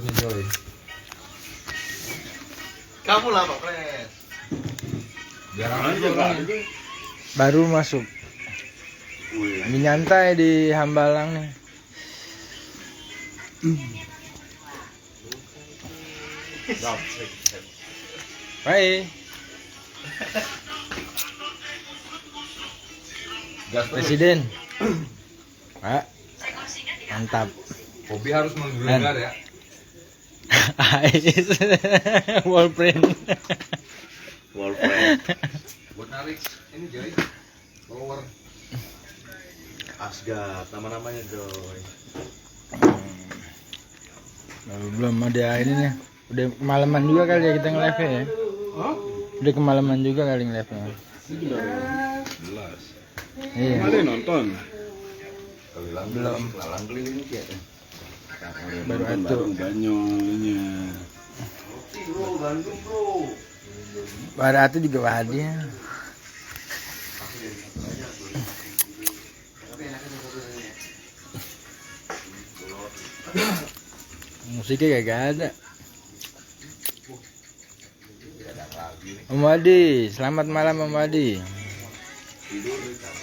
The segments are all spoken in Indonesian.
nih Joy. Kamu lah Pak Pres. Biar aja kan. Baru masuk. Lagi nyantai di Hambalang nih. Hai. Gas terus. Presiden. Pak. Mantap. Kopi harus menggelegar ya. Ais. Wallprint. Buat narik ini Joy. Power. Asgard, nama-namanya Joy. Belum ada ini nih. Udah kemalaman juga kali ya kita nge-live ya. Udah kemalaman juga kali nge-live nya. Jelas. Iya. Ada yang nonton. Belum. Lalang keliling ya. Baru atuh. Banyonya. Bandung bro. Baru atuh juga wadia. Musiknya gak ada. Om Wadi, selamat malam Om Wadi.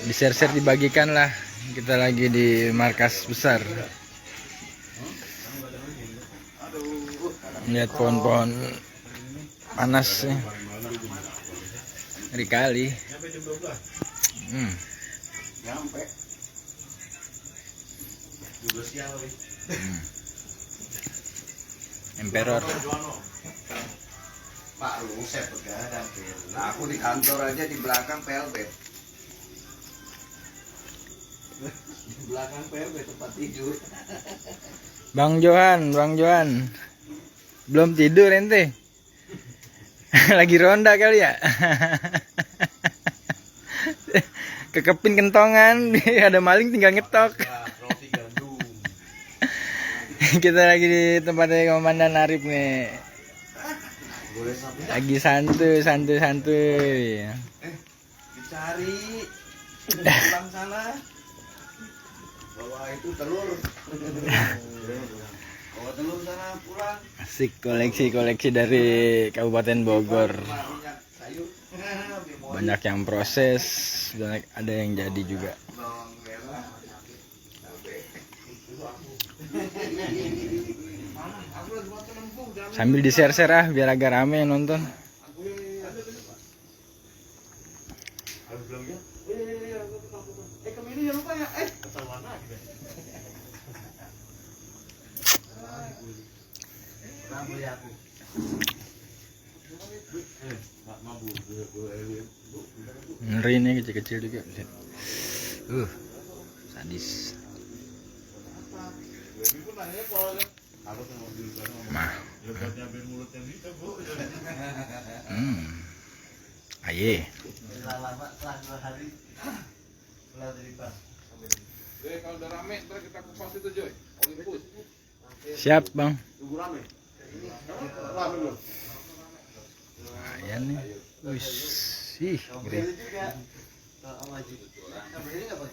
Di share-share dibagikan lah. Kita lagi di markas besar. Lihat pohon-pohon panas nih. Ngeri kali. Nyampe. Juga siang nih. Emperor. Pak lu saya begadang. Nah, aku di kantor aja di belakang PLB. Di belakang PLB tempat tidur. Bang Johan. Belum tidur ente. Lagi ronda kali ya. Kekepin kentongan, ada maling tinggal ngetok. Roti gandum. Kita lagi di tempatnya Komandan Arif nih. Boleh sampai Lagi santuy. dicari. Pulang sana. Bawa itu telur. Bawa telur sana pulang. Asik koleksi dari Kabupaten Bogor. Minyak sayur. Banyak yang proses, banyak ada yang jadi juga. Bawang merah. Sambil di share-share ah biar agak rame yang nonton. Kemini jangan lupa ya. Kesawana gitu. Pernah beli aku. Ngeri nih kecil-kecil juga. Sadis. Mah. Aye. Lama setelah 2 hari. Pulang dari Bang. Kalau udah rame ntar kita kupas itu Joy. Olympus. Siap, Bang. Tunggu rame. Rame belum? Ayan nih. Wis. Ih, ngeri. Juga. Om Haji. Sampai ini enggak, Bang?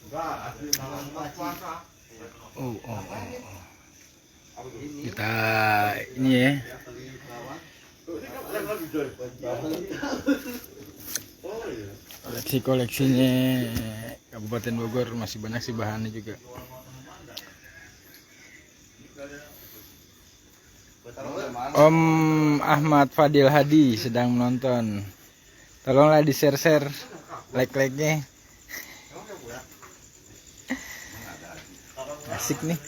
Enggak, asli malam puasa. Oh. Kita ini ya. Koleksinya Kabupaten Bogor masih banyak sih bahannya juga. Om Ahmad Fadil Hadi sedang menonton. Tolonglah di share-share like-nya. Asik nih.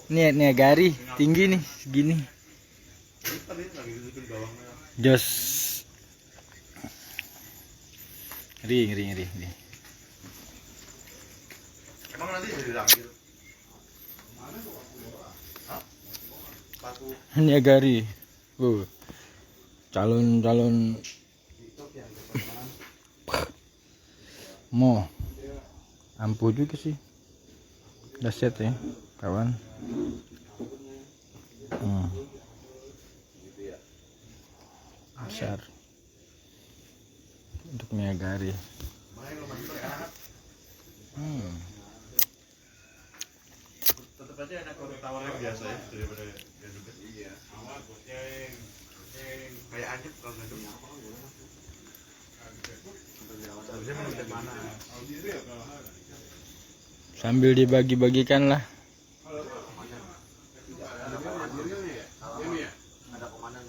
Ini Niagari tinggi nih segini. Jos. Ngeri. Emang nanti jadi diambil. Niagari. Calon mau ampuh juga sih. Dahsyat ya, kawan. Besar. Untuk Niagari. Tetap aja enak kalau tawarnya biasa ya daripada ya juga. Iya. Kayak anjir kalau ngaduk. Harusnya menuntut mana? Sambil dibagi-bagikan lah. Ada komandan.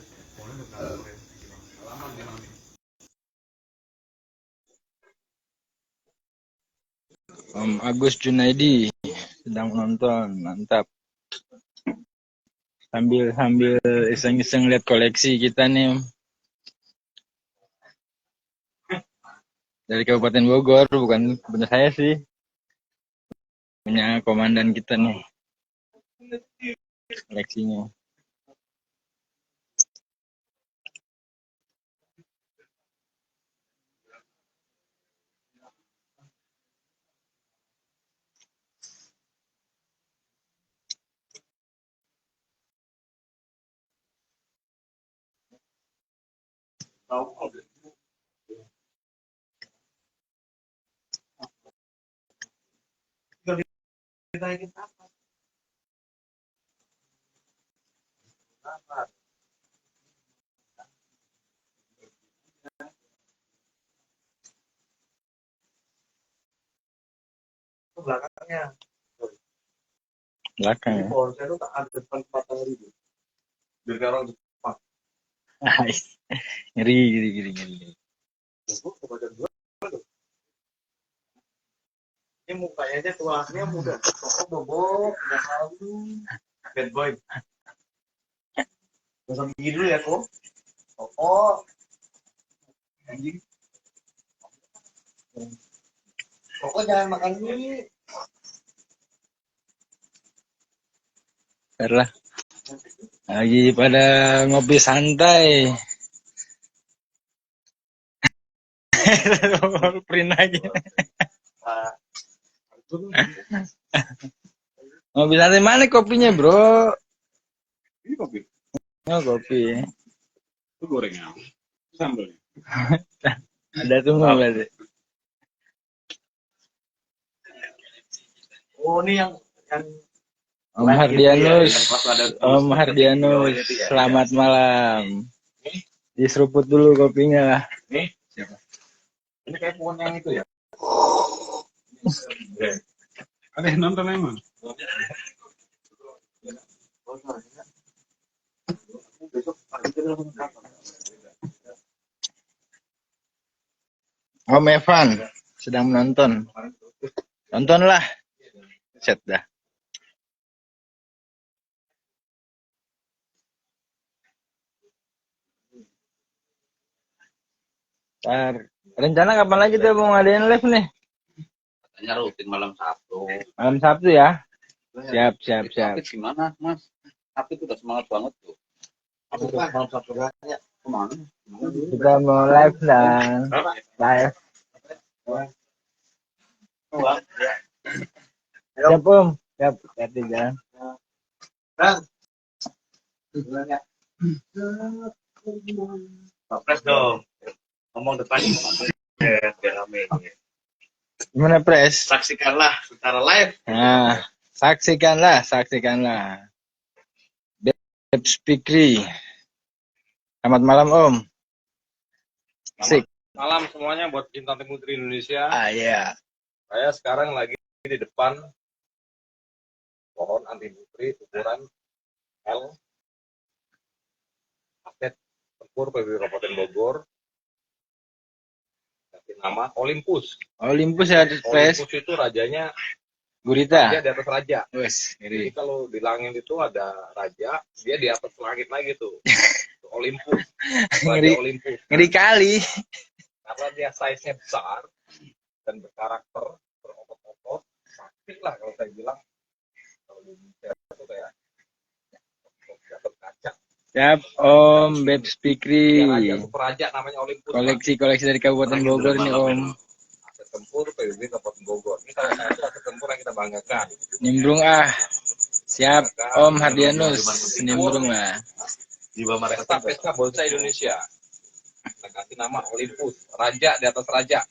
Om Agus Junaidi sedang menonton, mantap. Sambil iseng-iseng lihat koleksi kita nih, Om. Dari Kabupaten Bogor, bukan punya saya sih. Punya komandan kita nih. Koleksinya. Belakangnya. Belakang ya. Pornya tuh tak ada depan 4.000. Biar orang Jepang. Ngeri. Ini mukanya aja tuanya muda. Kok bobo, udah malu. Bad boy. Gak gigi dulu ya, kok. Oh. Anjing. Pokok jangan makan dulu. Ntar lah. Lagi pada ngopi santai. Print aja. Ngopi santai mana kopinya, bro? Ini kopi. Oh, kopi. Itu gorengnya. Sambalnya. Ada semua berarti. Oh, ini yang Om Hardianus, Om Hardianus, selamat malam. Diseruput dulu kopinya lah. Nih, siapa? Ini kayak pohon yang itu ya? Ada yang nonton emang? Om Evan sedang menonton. Tontonlah. Set dah. Ntar, rencana kapan lagi tuh mau ngadain live nih? Katanya rutin malam Sabtu. Malam Sabtu ya? Siap. Tapi gimana, Mas? Tapi itu udah semangat banget tuh. Aku malam Sabtu ya. Kemana? Kita mau live dan live. Siap Om, siap. Hati jalan. Bang. Pres dong. Ngomong depan biar rame. Gimana Pres? Saksikanlah secara live. Nah, saksikanlah. Babes Fikri. Selamat malam Om. Sik. Malam semuanya buat Cinta Putri Indonesia. Iya. Saya sekarang lagi di depan pohon anti putri ukuran L. Atlet tempur PBB Kabupaten Bogor. Kasih nama Olympus. Olympus ya Pres. Olympus itu rajanya Gurita. dia di atas raja. Wes, Jadi ngeri. kalau di langit itu ada raja, dia di atas langit lagi tuh. Olympus. Ngeri. Raja Olympus. Ngeri kali. Karena dia size-nya besar dan berkarakter, berotot-otot, sakti lah kalau saya bilang. Kalau di Indonesia itu kayak Gatot Kaca. Siap Om Babes Dia Fikri. raja, super raja namanya Olympus. Koleksi dari Kabupaten Bogor nih Om. Atlet tempur PBB Kabupaten Bogor. Ini salah satu atlet tempur yang kita banggakan. Nimbrung ah. Siap Om Hardianus. Nimbrung lah. Di bawah mereka Estafetnya bonsai Indonesia. Kita kasih nama Olympus, raja di atas raja.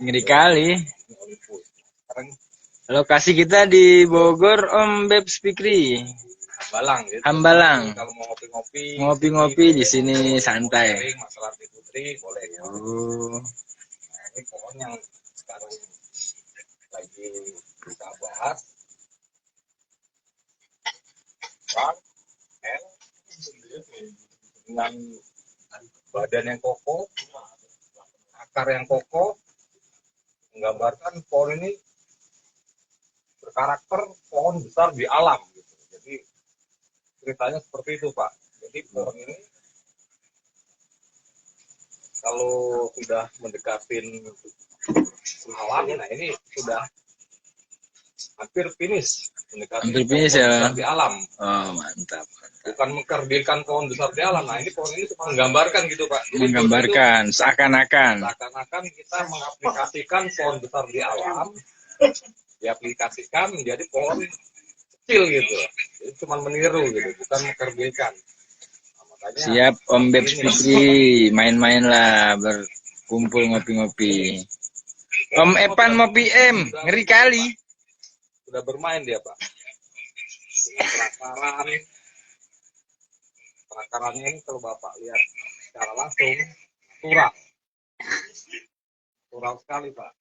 Ngeri kali. Ini Olympus. Sekarang Lokasi kita di Bogor, Om Bebs Fikri. Hambalang gitu. Hambalang. Kalau mau ngopi-ngopi, Ngopi-ngopi di sini santai. sharing masalah putri boleh ya. Oh. Nah, ini pohon yang sekarang lagi kita bahas. Bang, L, dengan badan yang kokoh, akar yang kokoh, menggambarkan pohon ini berkarakter pohon besar di alam gitu. Jadi ceritanya seperti itu Pak. Jadi pohon ini kalau sudah mendekatin alam, nah ini sudah hampir finish mendekati Hampir finish pohon ya. besar di alam. Oh, mantap. Bukan mengkerdilkan pohon besar di alam. Nah ini pohon ini cuma menggambarkan gitu Pak. Jadi Menggambarkan seakan-akan. seakan-akan kita mengaplikasikan pohon besar di alam, diaplikasikan menjadi pohon kecil gitu. Jadi cuma meniru gitu, bukan mengkerdilkan. Nah, makanya Siap Om Bebs ini Fikri, main-main lah, berkumpul ngopi-ngopi. Om Epan mau PM, ngeri kali. sudah bermain dia Pak. Dengan perakarannya ini kalau Bapak lihat secara langsung natural sekali Pak.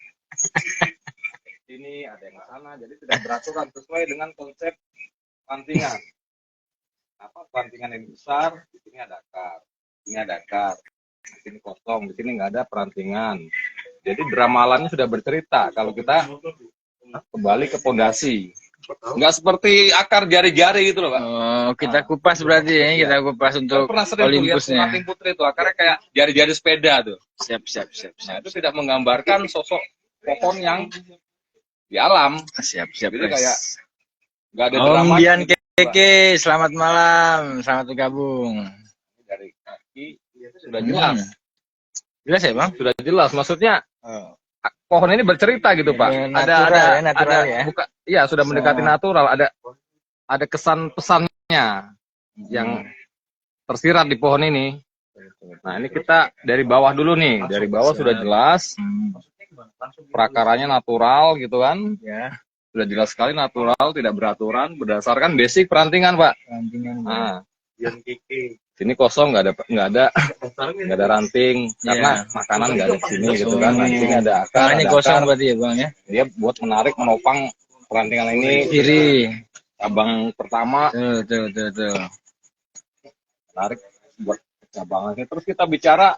Ini ada yang ke sana, jadi tidak beraturan sesuai dengan konsep plantingan. Apa plantingan yang besar, di sini ada akar, ini ada akar, di sini kosong, di sini nggak ada perantingan. Jadi dramalannya sudah bercerita. Kalau kita kembali ke pondasi, nggak seperti akar jari-jari gitu loh Pak. Oh, kita kupas berarti ya, kita kupas untuk Pernah sering tuh lihat Olympusnya. Ranting Putri itu akarnya kayak jari-jari sepeda tuh. Siap. Nah itu tidak menggambarkan sosok pohon yang di alam. Siap. Jadi kayak nggak ada Om drama. Dian Keke, selamat malam, selamat bergabung. Dari kaki sudah jelas, Jelas ya Bang? sudah jelas. Maksudnya pohon ini bercerita gitu Pak. Natural ya. Iya sudah mendekati natural. Ada kesan pesannya yang tersirat di pohon ini. Nah ini kita dari bawah dulu nih. Dari bawah sudah jelas. Perakarannya natural gitu kan. Ya. Sudah jelas sekali natural, tidak beraturan, berdasarkan basic perantingan Pak. Nah, sini kosong, nggak ada ranting, karena makanan nggak ada di sini gitu kan. Nah, di sini ada akar, Ini ada kosong akar. berarti ya Bang ya. Dia buat menarik, menopang perantingan ini. Kiri. Cabang pertama Tuh. menarik buat cabangannya. Terus kita bicara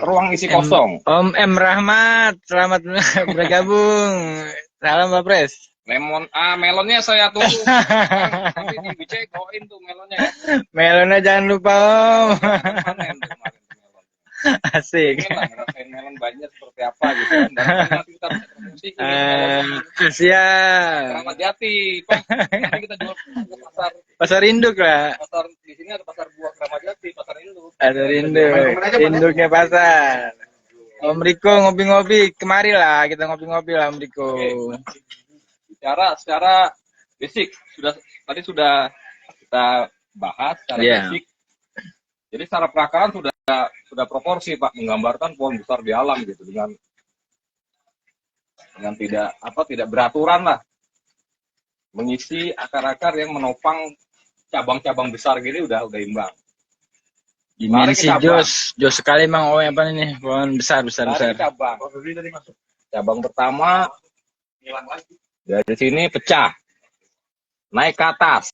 ruang isi kosong. Om M Rahmat, selamat bergabung. Salam Pak Pres. Melonnya saya tunggu. Nanti di BC bawain tuh melonnya ya. Melonnya jangan lupa Om. Panen tuh kemarin tuh melon. Asik. Inilah ngerasain melon banjir seperti apa gitu kan. Dan nanti kita bisa promosi ini melonnya. Siap. Keramat Jati, Pak. Nanti kita jual ke pasar. Pasar induk lah. Pasar di sini ada pasar buah Keramat Jati, pasar induk. Ada induknya pasar. Om Riko ngopi-ngopi, kemari lah kita ngopi-ngopi lah Om Riko. Bicara secara basic tadi sudah kita bahas secara basic. Jadi secara perakaran sudah proporsi Pak, menggambarkan pohon besar di alam gitu dengan tidak beraturan lah, mengisi akar-akar yang menopang cabang-cabang besar gini udah imbang. Dimensi jos sekali Mang. Oh apa ini pohon besar. Cabang pertama dari sini pecah, naik ke atas.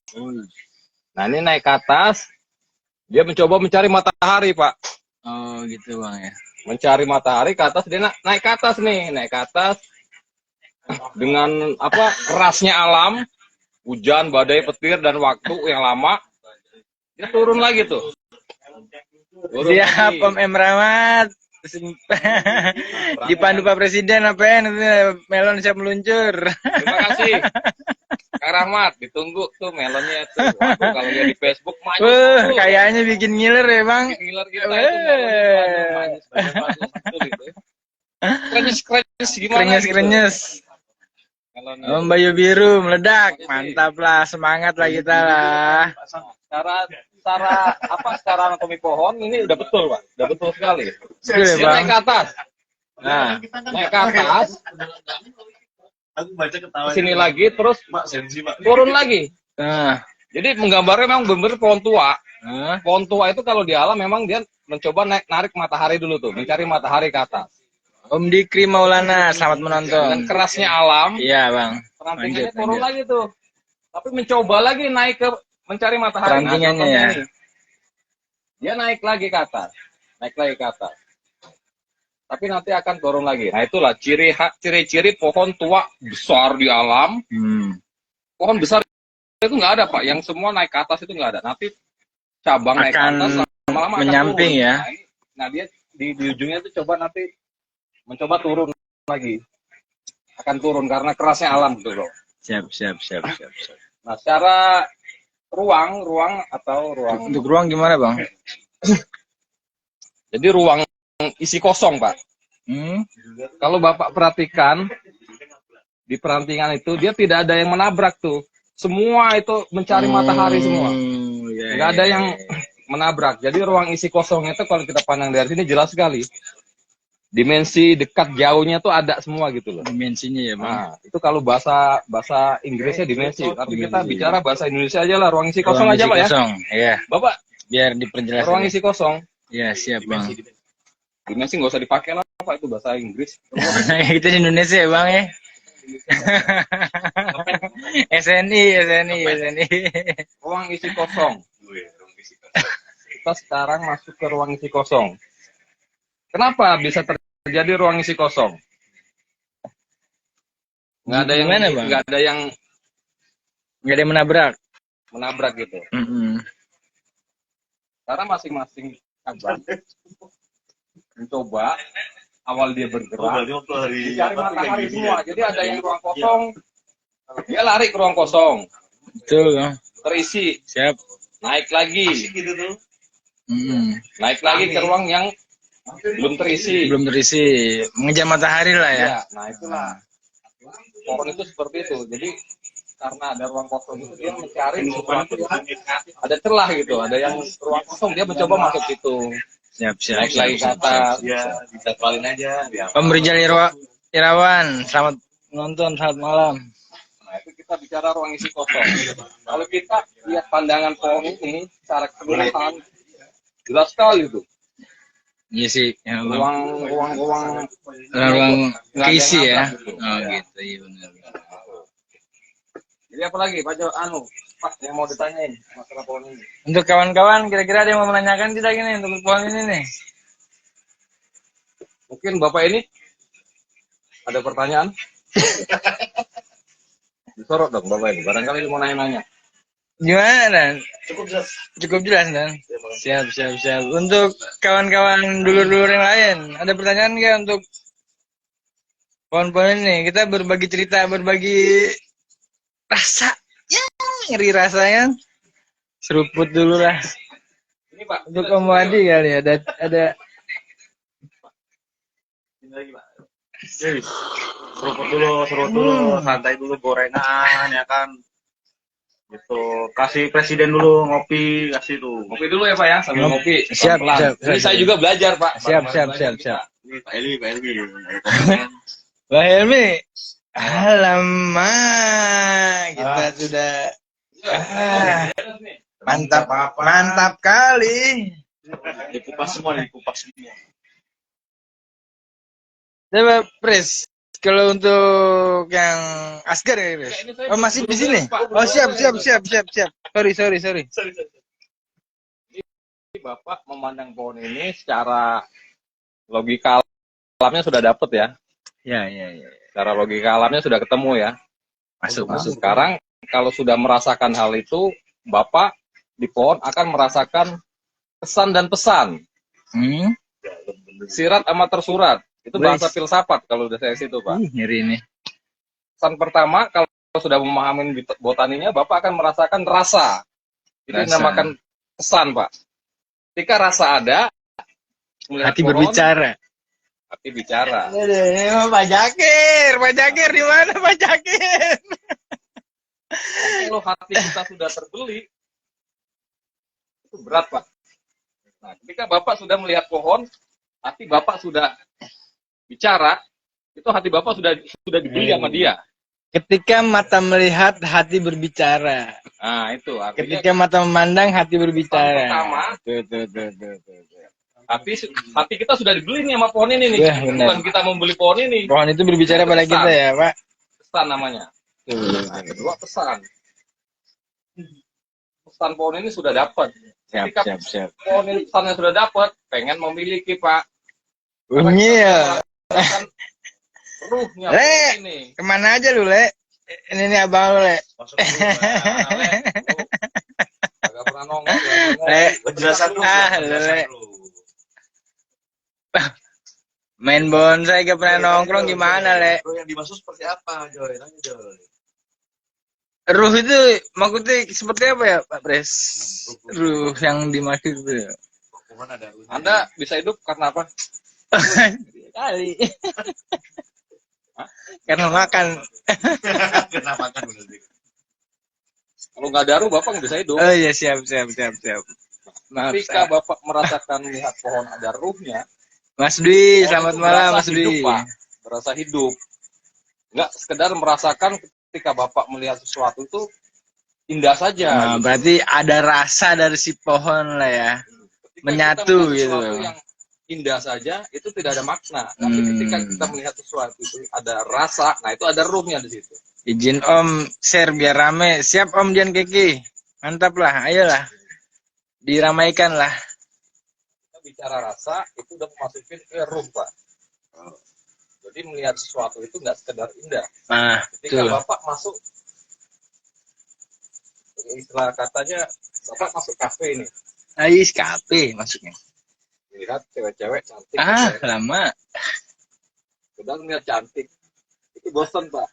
Nah ini naik ke atas, dia mencoba mencari matahari Pak. Oh gitu Bang ya. Mencari matahari ke atas, dia naik ke atas nih, naik ke atas dengan kerasnya alam, hujan, badai, petir dan waktu yang lama, dia turun lagi tuh. Siap Om M Rahmat. Dipandu Pak Presiden apa ya, nanti melon siap meluncur. Terima kasih Kak Rahmat, ditunggu tuh melonnya tuh. Waduh, kalau dia di Facebook maju. Kayaknya bikin ngiler ya Bang. Ngiler kita itu melonnya maju gitu. Krenyes gimana? Krenyes. Om Bayu Biru meledak, mantap lah, semangat lah kita lah. Secara anatomi pohon ini udah betul Pak, udah betul sekali. Betul, Dia Bang. naik ke atas. Nah, naik ke atas. Aku baca ketawa. Sini lagi, terus Mak sensi mak. turun lagi. Nah, Jadi menggambarnya memang benar-benar pohon tua. nah, Pohon tua itu kalau di alam memang dia mencoba narik matahari dulu tuh, mencari matahari ke atas. Om Dikri Maulana, selamat menonton. Dan kerasnya alam, Iya bang. perantingannya Lanjut, turun lanjut. lagi tuh. Tapi mencoba lagi naik ke mencari matahari. Perantingannya contohnya ya. ini. Dia naik lagi ke atas, naik lagi ke atas. Tapi nanti akan turun lagi. Nah itulah ciri-ciri pohon tua besar di alam. Pohon besar itu nggak ada Pak. Yang semua naik ke atas itu nggak ada. Nanti cabang naik ke Akan atas, lama-lama akan menyamping turun. ya. Nah dia di ujungnya itu coba nanti mencoba turun lagi. Akan turun karena kerasnya alam gitu loh. Siap. Nah secara ruang atau ruang. Untuk ruang gimana bang? Jadi ruang isi kosong Pak. Kalau Bapak perhatikan di perantingan itu dia tidak ada yang menabrak tuh. Semua itu mencari matahari semua. Nggak ada yang menabrak. Jadi ruang isi kosong itu kalau kita pandang dari sini jelas sekali. Dimensi dekat jauhnya tuh ada semua gitu loh. Dimensinya ya bang. Nah, itu kalau bahasa Inggrisnya dimensi. Tapi kita bicara bahasa Indonesia aja lah, ruang isi kosong aja Pak ya. Kosong, ya. Bapak, Biar diperjelas. ruang isi kosong. Ya siap bang. Dimensi nggak usah dipakai lah Pak, itu bahasa Inggris. Kita di Indonesia ya bang ya. SNI. Ruang isi kosong. Kita sekarang masuk ke ruang isi kosong. Kenapa bisa terjadi ruang isi kosong? Nggak ada yang Gimana, Bang? nggak ada yang Nggak ada yang menabrak. gitu. Mm-mm. Karena masing-masing cabang mencoba awal dia bergerak cari matahari semua. Jadi ada yang ruang kosong, dia lari ke ruang kosong, Betul bang. terisi, Siap. naik lagi, naik lagi ke ruang yang belum terisi. Belum terisi. Mengejar matahari lah ya. Ya, nah itulah pohon itu seperti itu. Jadi karena ada ruang kosong itu dia mencari sesuatu yang ada celah gitu. Ada yang ruang kosong dia mencoba masuk situ. Siap. Naik lagi ke atas. Ya, dijadwalin aja. Ya. Om Rizal Irawan, selamat menonton, selamat malam. Nah itu kita bicara ruang isi kosong. Kalau kita lihat pandangan pohon ini secara keseluruhan jelas sekali itu. Iya sih. Ya, bang. Ruang Ruang keisi ya. Gitu. Oh gitu, iya benar. Jadi apa lagi Pak Jo, Pak yang mau ditanyain masalah pohon ini? Untuk kawan-kawan, kira-kira ada yang mau menanyakan tidak gini untuk pohon ini nih? Mungkin Bapak ini ada pertanyaan? Disorot dong Bapak ini, barangkali mau nanya-nanya. Gimana Dan? Cukup jelas. Cukup jelas Dan? Siap. Untuk kawan-kawan dulur-dulur yang lain, ada pertanyaan nggak untuk pohon-pohon ini? Kita berbagi cerita, berbagi rasa. Ya, ngeri rasanya. Seruput dulu lah. Ini Pak, Untuk Om Wadi kali ya, ada Ini lagi Pak. Seruput dulu, santai dulu, gorengan ya kan. Gitu. Kasih presiden dulu ngopi, kasih tuh. ngopi dulu ya Pak ya, sambil ngopi. Siap, Pelan-pelan. siap. Ini saya juga belajar Pak. Siap. Ini Pak Eli. Ada komen. Mbak Helmi. Alamak, kita sudah mantap kali. Dikupas semua. Coba Pres, kalau untuk yang Asgar ya Pres? Oh masih di sini? Oh siap. Sorry. Bapak memandang pohon ini secara logika alamnya sudah dapet ya. Ya. Secara logika alamnya sudah ketemu ya. Masuk. Sekarang kalau sudah merasakan hal itu, Bapak di pohon akan merasakan kesan dan pesan. Sirat sama tersurat. Itu bahasa filsafat kalau udah saya situ, Pak. Ngeri ini. Pesan pertama, kalau sudah memahami botaninya, Bapak akan merasakan rasa. Itu dinamakan kesan, Pak. Ketika rasa ada, Hati berbicara. Hati bicara. Ini mah Pak Jakir di mana Pak Jakir? Kalau hati kita sudah terbeli, itu berat, Pak. Nah, ketika Bapak sudah melihat pohon, hati Bapak sudah bicara, itu hati Bapak sudah dibeli sama dia. Ketika mata melihat, hati berbicara. Nah, itu artinya Ketika mata memandang, hati berbicara. pertama, Tuh. hati kita sudah dibeli nih sama pohon ini nih. Iya, benar. Bukan kita membeli pohon ini. Pohon itu berbicara pada kita ya, Pak. Pesan namanya. Nah, kedua pesan. Pesan pohon ini sudah dapat. Ketika Siap. pohon ini pesannya sudah dapat, pengen memiliki, Pak. Bunyi ya. Ruhnya Le, pohon ini. kemana aja lu, Le? Ini abang lu, Le. Masuk dulu, Le. Agak pernah nongol. Le, Penjelasan dulu. Le. Main bonsai gak pernah nongkrong gimana, Le? Yang dimaksud seperti apa, Joy? Nanya, Joy. Ruh itu maksudnya seperti apa ya, Pak Pres? Ruh yang dimaksud itu. Pohon ada ruhnya. Anda bisa hidup karena apa? Kali. Karena makan. Kenapa kan bener? Kalau nggak ada ruh, Bapak nggak bisa hidup. Oh iya, siap. Maaf, Ketika Bapak merasakan melihat pohon ada ruhnya, Mas Dwi, pohon selamat itu malam, berasa Mas hidup, Dwi. Pak. Berasa hidup. Nggak sekedar merasakan ketika Bapak melihat sesuatu itu indah saja. Nah, gitu. berarti ada rasa dari si pohon lah ya. Ketika Menyatu kita melihat gitu. sesuatu yang indah saja itu tidak ada makna. Tapi ketika kita melihat sesuatu itu ada rasa, nah itu ada ruhnya di situ. Izin Om share biar rame. Siap Om Dian Keki. Mantap lah, ayolah. Diramaikan lah. Kita bicara rasa itu udah memasukin ke ruh, Pak. Jadi melihat sesuatu itu nggak sekedar indah. Nah, Ketika tuh. Bapak masuk, istilah katanya Bapak masuk kafe ini, Ais kafe masuknya. lihat cewek-cewek cantik, Lama. udah lihat cantik, itu bosan, Pak.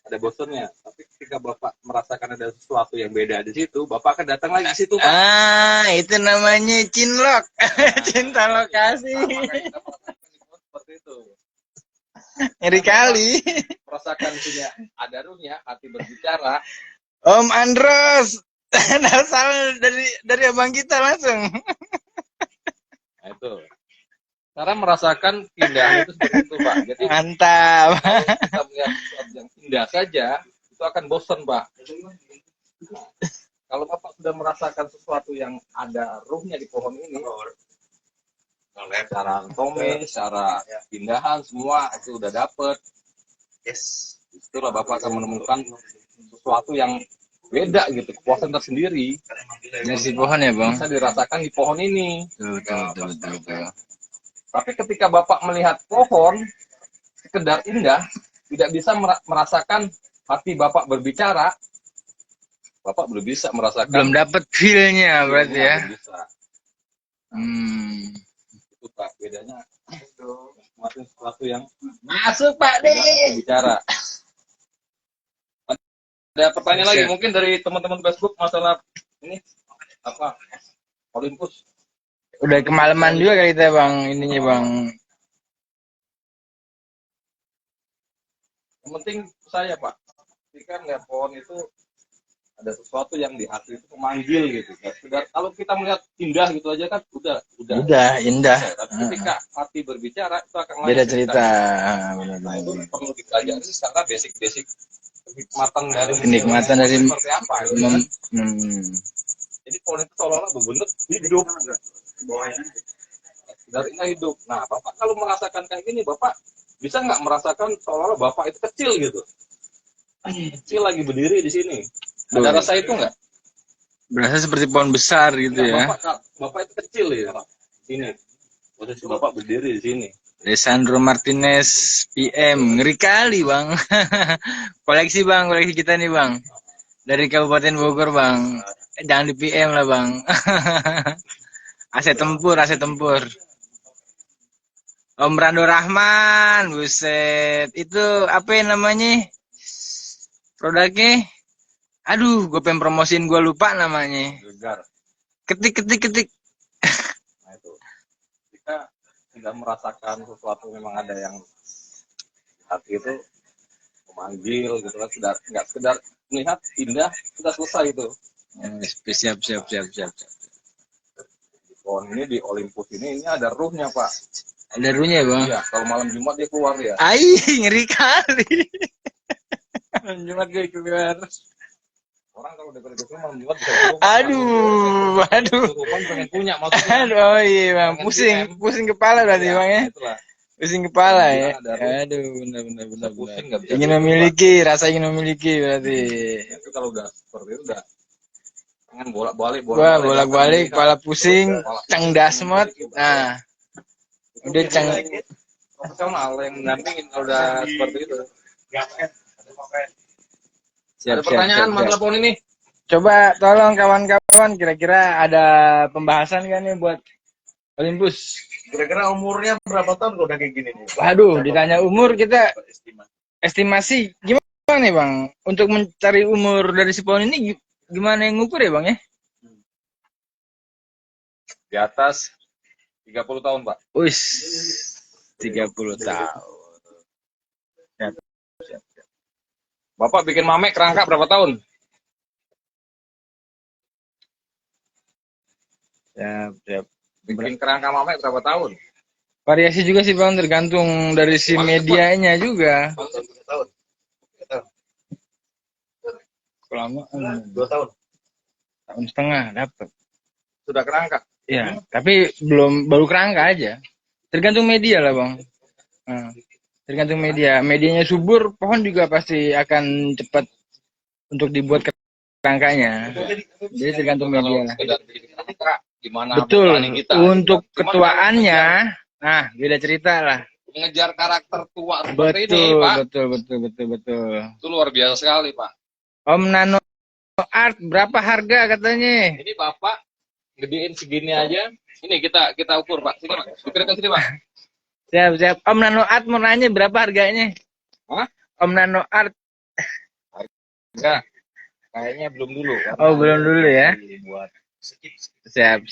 Ada bosannya. Tapi ketika Bapak merasakan ada sesuatu yang beda di situ, Bapak akan datang lagi ke situ, Pak. Itu namanya cinlok. Cinta lokasi. Maka kita merasakan seperti itu. Ngeri kali. Merasakan punya ada ruhnya, hati berbicara. Om Andros. Salam dari abang kita langsung. Nah itu. Cara merasakan keindahan itu seperti itu, Pak. Jadi Mantap. kalau kita melihat sesuatu yang indah saja, itu akan bosan, Pak. Nah, kalau Bapak sudah merasakan sesuatu yang ada ruhnya di pohon ini, secara anatomi, secara keindahan, semua itu udah dapet. Yes. Itulah Bapak akan menemukan sesuatu yang beda gitu, kepuasan tersendiri. Dari si pohon ya bang. Bisa dirasakan di pohon ini. Betul. Tapi ketika Bapak melihat pohon sekedar indah, tidak bisa merasakan hati Bapak berbicara, Bapak belum bisa merasakan. Belum dapat feel-nya berarti ya. Belum bisa. Itu Pak, bedanya itu masih sesuatu yang Masuk Pak De. bicara. Ada pertanyaan lagi mungkin dari teman-teman Facebook masalah ini apa Olympus. Udah kemalaman juga kali kita bang, ininya bang. Yang penting saya Pak, ketika melihat pohon itu ada sesuatu yang di hati itu memanggil gitu. Sekedar kalau kita melihat indah gitu aja kan udah. Udah indah. Tapi ketika hati berbicara itu akan Beda cerita. Nah itu perlu dipelajari secara basic kenikmatan dari seperti apa gitu, kan? Jadi pohon itu seolah-olah berbentuk hidup dari hidup. Nah Bapak kalau merasakan kayak gini, Bapak bisa nggak merasakan seolah-olah Bapak itu kecil gitu, kecil lagi berdiri di sini. Ada rasa itu nggak? Berasa seperti pohon besar gitu ya. Bapak itu kecil ya sini, posisi Bapak berdiri di sini. Alessandro Martinez PM, ngeri kali bang. koleksi kita nih bang, dari Kabupaten Bogor bang. Jangan di PM lah bang. AC tempur. Om Rando Rahman, buset. Itu apa namanya? Produknya? Aduh, gue pengen promosiin, gue lupa namanya. Gegar. Ketik. Nah itu, kita tidak merasakan sesuatu memang ada yang hati itu memanggil gitu kan, sudah nggak sekedar melihat indah sudah selesai itu. Siap. Di pohon ini di Olympus ini ada ruhnya Pak. Ada ruhnya bang. Iya, kalau malam Jumat dia keluar ya. Ngeri kali. Jumat gue keluar. Orang kalau udah kerja rumah Jumat bisa kesurupan. Aduh. Kesurupan pengen punya maksudnya. Aduh, oh iya bang, pusing kepala berarti bang ya. Itulah. Pusing kepala ya. Bilang ada Aduh, benar. pusing nggak bisa Ingin tidur, memiliki, rasa ingin memiliki berarti. Pak. Itu kalau udah seperti itu udah pengen bolak-balik Wah, bolak-balik, kepala pusing, cengdas semut. Nah, udah ceng. profesional yang mendampingin kalau udah seperti itu. Siap, Ada pertanyaan siap. masalah pohon ini? Coba tolong kawan-kawan, kira-kira ada pembahasan kan nih buat Olympus? Kira-kira umurnya berapa tahun kalau udah kayak gini nih? Waduh, ditanya umur kita estimasi gimana nih bang? Untuk mencari umur dari si pohon ini gimana yang ngukur ya bang ya? Di atas 30 tahun, Pak. Wis, 30 tahun. Bapak bikin mamek kerangka berapa tahun? Siap. Bikin kerangka mamek berapa tahun? Variasi juga sih bang, tergantung dari si medianya juga. Tahun. Kelamaan. 2 tahun. Tahun setengah dapat. Sudah kerangka. Ya, tapi baru kerangka aja. Tergantung media lah bang. Nah, tergantung media. Medianya subur, pohon juga pasti akan cepat untuk dibuat kerangkanya. Jadi tergantung media lah. Sekedar bikin kerangka, gimana Betul. petani kita? Untuk Gimana ketuaannya, nah beda cerita lah. mengejar karakter tua seperti ini, Pak. Betul. Itu luar biasa sekali, Pak. Om Nano Art berapa harga katanya? Ini Bapak gedein segini aja. Ini kita ukur, Pak. Sini, Pak. Dikirakan sini, Pak. Siap. Om Nano Art mau nanya berapa harganya? Hah? Om Nano Art. Enggak. Kayaknya belum dulu. Oh, belum dulu ya. Buat Siap.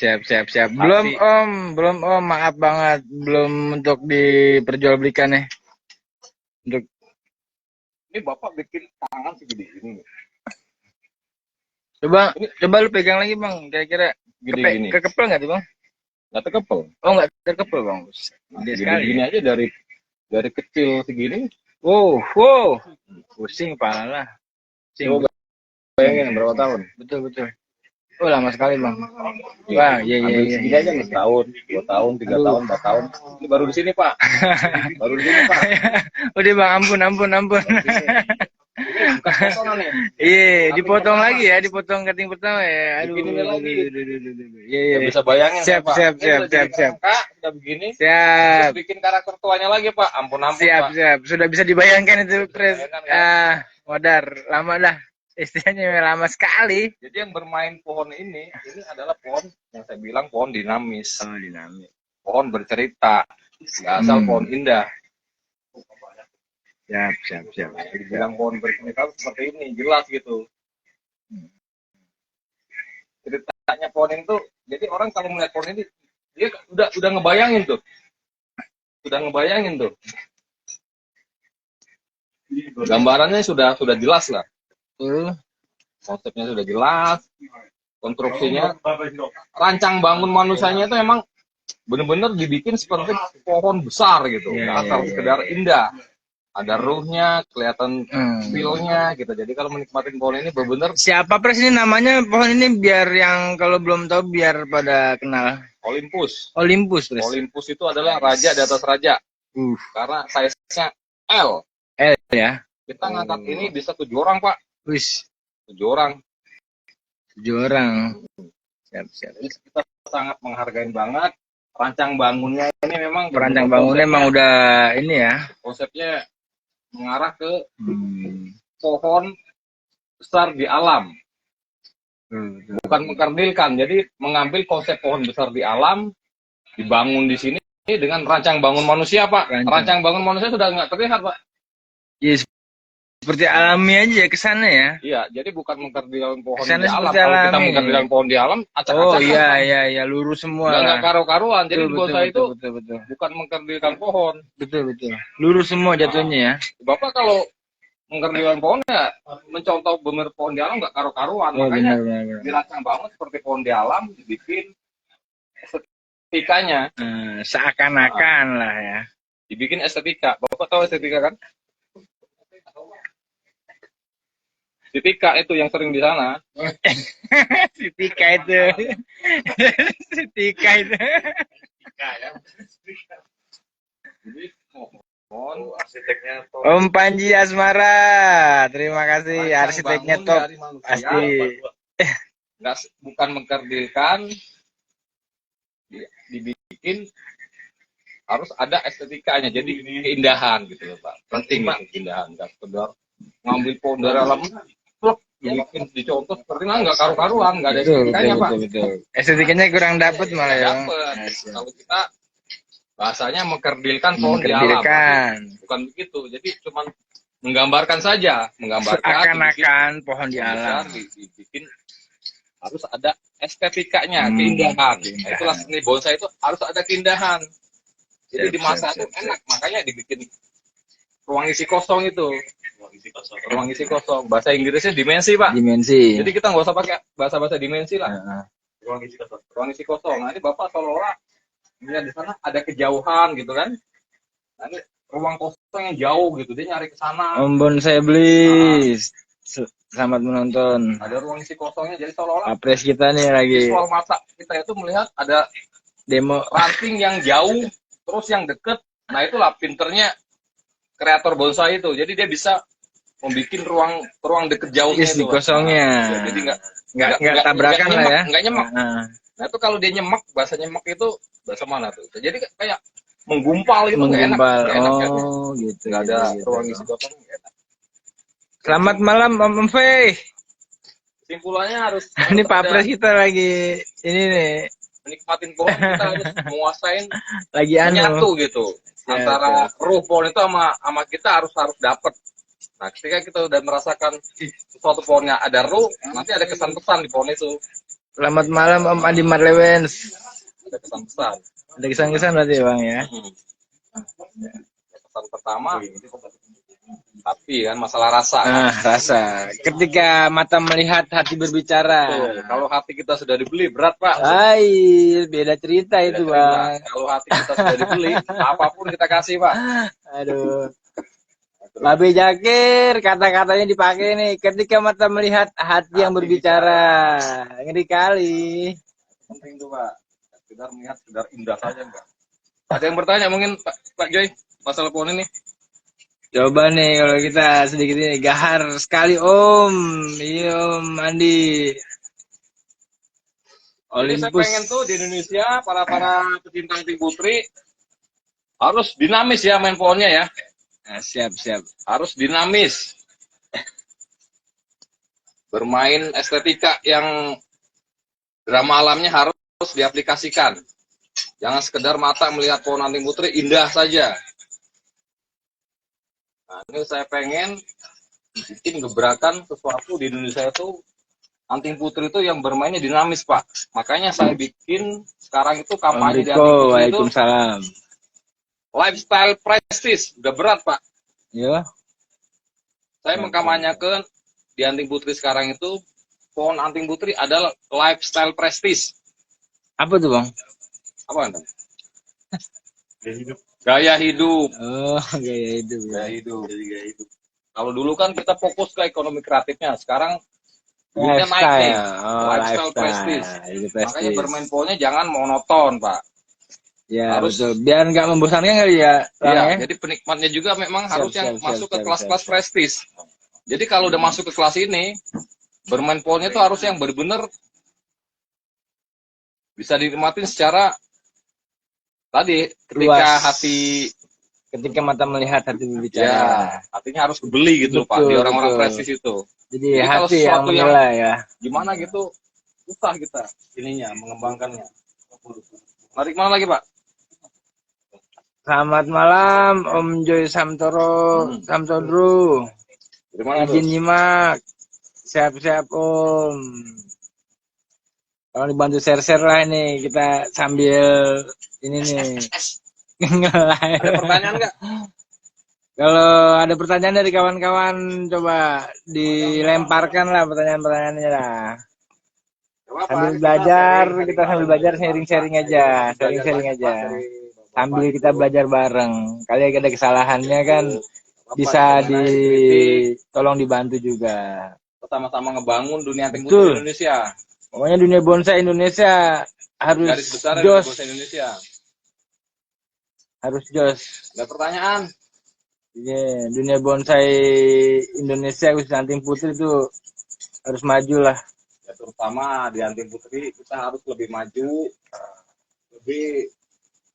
Belum Om, maaf banget, belum untuk diperjualbelikan ya. Untuk ini Bapak bikin tangan segede ini. coba lu pegang lagi Bang, kira-kira Gede gini. kekepel nggak tuh Bang? Nggak terkepel. Oh, nggak terkepel Bang. Gede Gede sekali. gini aja dari kecil segini. Wow. Pusing kepala lah. Coba bayangin berapa tahun? Betul. Oh, lama sekali Bang. Wah, iya. Segini aja nih, tahun, 2 tahun, 3 tahun, 4 tahun. Ini baru di sini, Pak. Baru di sini, Pak. Udah Bang, ampun. Ini bukan potongan nih. Iya, dipotong lagi ya, dipotong cutting pertama ya. Aduh. Begini lagi. Iya. Nggak bisa bayangin, Siap. Pak. Ini udah jadi Siap. kerangka, udah begini. Siap. Terus bikin karakter tuanya lagi, Pak. Ampun, Pak. Siap. Sudah bisa dibayangkan itu, Pres. Bayangkan, kan? Modar, lama dah. Istilahnya lama sekali. Jadi yang bermain pohon ini adalah pohon yang saya bilang pohon dinamis. Oh, dinamis. Pohon bercerita. Nggak asal pohon indah. Siap. Dibilang pohon bercerita seperti ini, jelas gitu. Ceritanya pohon itu, jadi orang kalau melihat pohon ini, dia udah ngebayangin tuh. Gambarannya sudah jelas lah. Konsepnya sudah jelas, konstruksinya, rancang bangun manusianya itu emang benar-benar dibikin seperti pohon besar gitu, nggak asal sekedar indah. Ada ruhnya, kelihatan feel-nya gitu. Jadi kalau menikmati pohon ini benar-benar. Siapa Pres ini namanya pohon ini biar yang kalau belum tahu biar pada kenal. Olympus. Pres. Olympus itu adalah raja di atas raja. Karena size-nya L. L ya. Kita ngangkat ini bisa 7 orang, Pak. Wis. 7 orang. Siap. Jadi kita sangat menghargai banget. Rancang bangunnya ini memang. Perancang bangunnya emang udah ini ya. Konsepnya mengarah ke pohon besar di alam. Bukan mengkerdilkan. Jadi mengambil konsep pohon besar di alam, dibangun di sini dengan rancang bangun manusia, Pak. Rancang bangun manusia sudah nggak terlihat, Pak. Iya, seperti alami aja ya kesana ya. Iya, jadi bukan mengkerdilkan pohon Kesana di alam. seperti Kalau kita alami. mengkerdilkan pohon di alam, Oh acak-acakan. iya, lurus semua. Nggak karu-karuan. Jadi Betul, buat saya itu betul. bukan mengkerdilkan pohon. Betul. Lurus semua jatuhnya ya. Bapak kalau mengkerdilkan pohon ya mencontoh bener pohon di alam nggak karu-karuan. Oh, Makanya benar. dirancang banget seperti pohon di alam, dibikin estetikanya. Seakan-akan lah ya. Dibikin estetika. Bapak tahu estetika kan? Si Tika itu yang sering di sana. Si Tika itu. Si Tika itu. Jadi mohon arsiteknya top. Om Panji Asmara, terima kasih Rancang arsiteknya bangun top dari manusia, pasti. bukan mengkerdilkan, dibikin harus ada estetikanya, jadi keindahan gitu loh Pak. Penting itu keindahan, nggak sekedar ngambil pohon dari alam, plek, dibikin dicontoh seperti nggak karu-karuan, nggak ada Betul, estetikanya Pak. betul. Estetikanya kurang dapet malah ya. Dapet. Kalau kita bahasanya mengkerdilkan pohon di alam, Mengkerdilkan. bukan begitu. Jadi cuman menggambarkan saja, Seakan-akan pohon di alam. dibikin harus ada estetikanya, keindahan. Nah, itulah seni bonsai itu harus ada keindahan. Jadi dimasak itu enak, makanya dibikin ruang isi kosong itu. Ruang isi kosong. Bahasa Inggrisnya dimensi, Pak. Dimensi. Jadi kita nggak usah pakai bahasa-bahasa dimensi lah. Heeh. Ruang isi kosong. Nah, ini Bapak seolah-olah melihat di sana ada kejauhan gitu kan. Nah, ini ruang kosong yang jauh gitu, dia nyari ke sana. Om Bonsai Bliss. Selamat menonton. Ada ruang isi kosongnya, jadi seolah-olah Apres kita nih lagi visual mata kita itu melihat ada demo. ranting yang jauh, terus yang deket. Nah, itulah pinternya kreator bonsai itu. Jadi dia bisa membuat ruang deket jauhnya Yes, itu. di kosongnya. Nah, jadi Nggak tabrakan lah ya. Nggak nyemak. Nah, Nah, itu kalau dia nyemak, bahasa nyemak itu bahasa mana tuh? Jadi kayak menggumpal gitu, nggak enak. menggumpal. Nggak enak, kan? Oh, gitu. Nggak ada gitu. ruang isi kosong. Nggak enak. Selamat malam Om Fei. Simpulannya harus Ini Pak ada Pres kita lagi ini nih, menikmatin pohon, kita harus menguasain lagi menyatu gitu. Ya, Antara ruh pohon itu sama kita harus dapat. Nah, ketika kita udah merasakan sesuatu pohonnya ada ruh, nanti ada kesan-pesan di pohon itu. Selamat malam Om Adi Marlewens. Ada kesan-pesan. Ada kesan-kesan berarti Bang ya. Pesan pertama, tapi kan masalah rasa. Nah, rasa. Ketika mata melihat, hati berbicara. Tuh, kalau hati kita sudah dibeli, berat Pak. Hai, beda cerita itu Bang. Kalau hati kita sudah dibeli, apapun kita kasih Pak. Aduh. Babe Jakir, kata-katanya dipakai nih. Ketika mata melihat, hati yang berbicara. Ngeri kali. Penting tuh Pak. Sekedar melihat, sekedar indah saja enggak. Ada yang bertanya mungkin Pak Joy, masalah pohon ini? Coba nih kalau kita sedikit ini gahar sekali Om. Iya Om Andi. Jadi saya Olympus. pengen tuh di Indonesia para pecinta anting putri harus dinamis ya main pohonnya ya. Nah, siap. Harus dinamis. Bermain estetika yang drama alamnya harus diaplikasikan. Jangan sekedar mata melihat pohon anting putri indah saja. Nah, ini saya pengen bikin gebrakan sesuatu di Indonesia itu anting putri itu yang bermainnya dinamis Pak. Makanya saya bikin sekarang itu kampanye di anting putri itu Waalaikumsalam. lifestyle prestige. Udah berat Pak. Ya. Saya mengkampanyekan di anting putri sekarang itu pohon anting putri adalah lifestyle prestige. Apa tuh Bang? Apa Anda? Gaya hidup. Oh, gaya hidup. Gaya hidup. Kalau dulu kan kita fokus ke ekonomi kreatifnya, sekarang duitnya naik nih. Lifestyle prestige. Makanya bermain pohonnya jangan monoton, Pak. Ya, harus betul. Biar nggak membosankan kali ya. Iya, jadi penikmatnya juga memang harus yang masuk ke kelas-kelas prestige. Jadi kalau udah masuk ke kelas ini, bermain pohonnya itu harus yang benar-benar bisa dinikmatin secara tadi ketika luas. hati Ketika mata melihat, hati berbicara. ya hatinya harus kebeli gitu Betul, Pak di orang-orang betul. prestis itu. Jadi kalau hati yang sesuatu yang menilai ya. gimana gitu susah kita ininya mengembangkannya. Tarik mana lagi Pak? Selamat malam Om Joy Samtoro, Samtodro. Dari mana tuh? Izin nyimak. Siap-siap Om. Kalau dibantu share-share lah ini kita sambil ini nih. Nge-live. Ada pertanyaan nggak? Kalau ada pertanyaan dari kawan-kawan coba dilemparkan lah pertanyaan-pertanyaannya lah. Sambil belajar, kita sambil belajar sharing-sharing aja, sharing-sharing aja. Sambil kita belajar bareng. Kali ada kesalahannya kan bisa tolong dibantu juga. sama-sama ngebangun dunia anting Betul. putih Indonesia. Pokoknya dunia bonsai Indonesia harus Garis besar dunia jos, bonsai Indonesia. harus jos. Ada pertanyaan? Iya, dunia bonsai Indonesia khususnya anting putri itu harus maju lah. Ya, terutama di anting putri kita harus lebih maju, lebih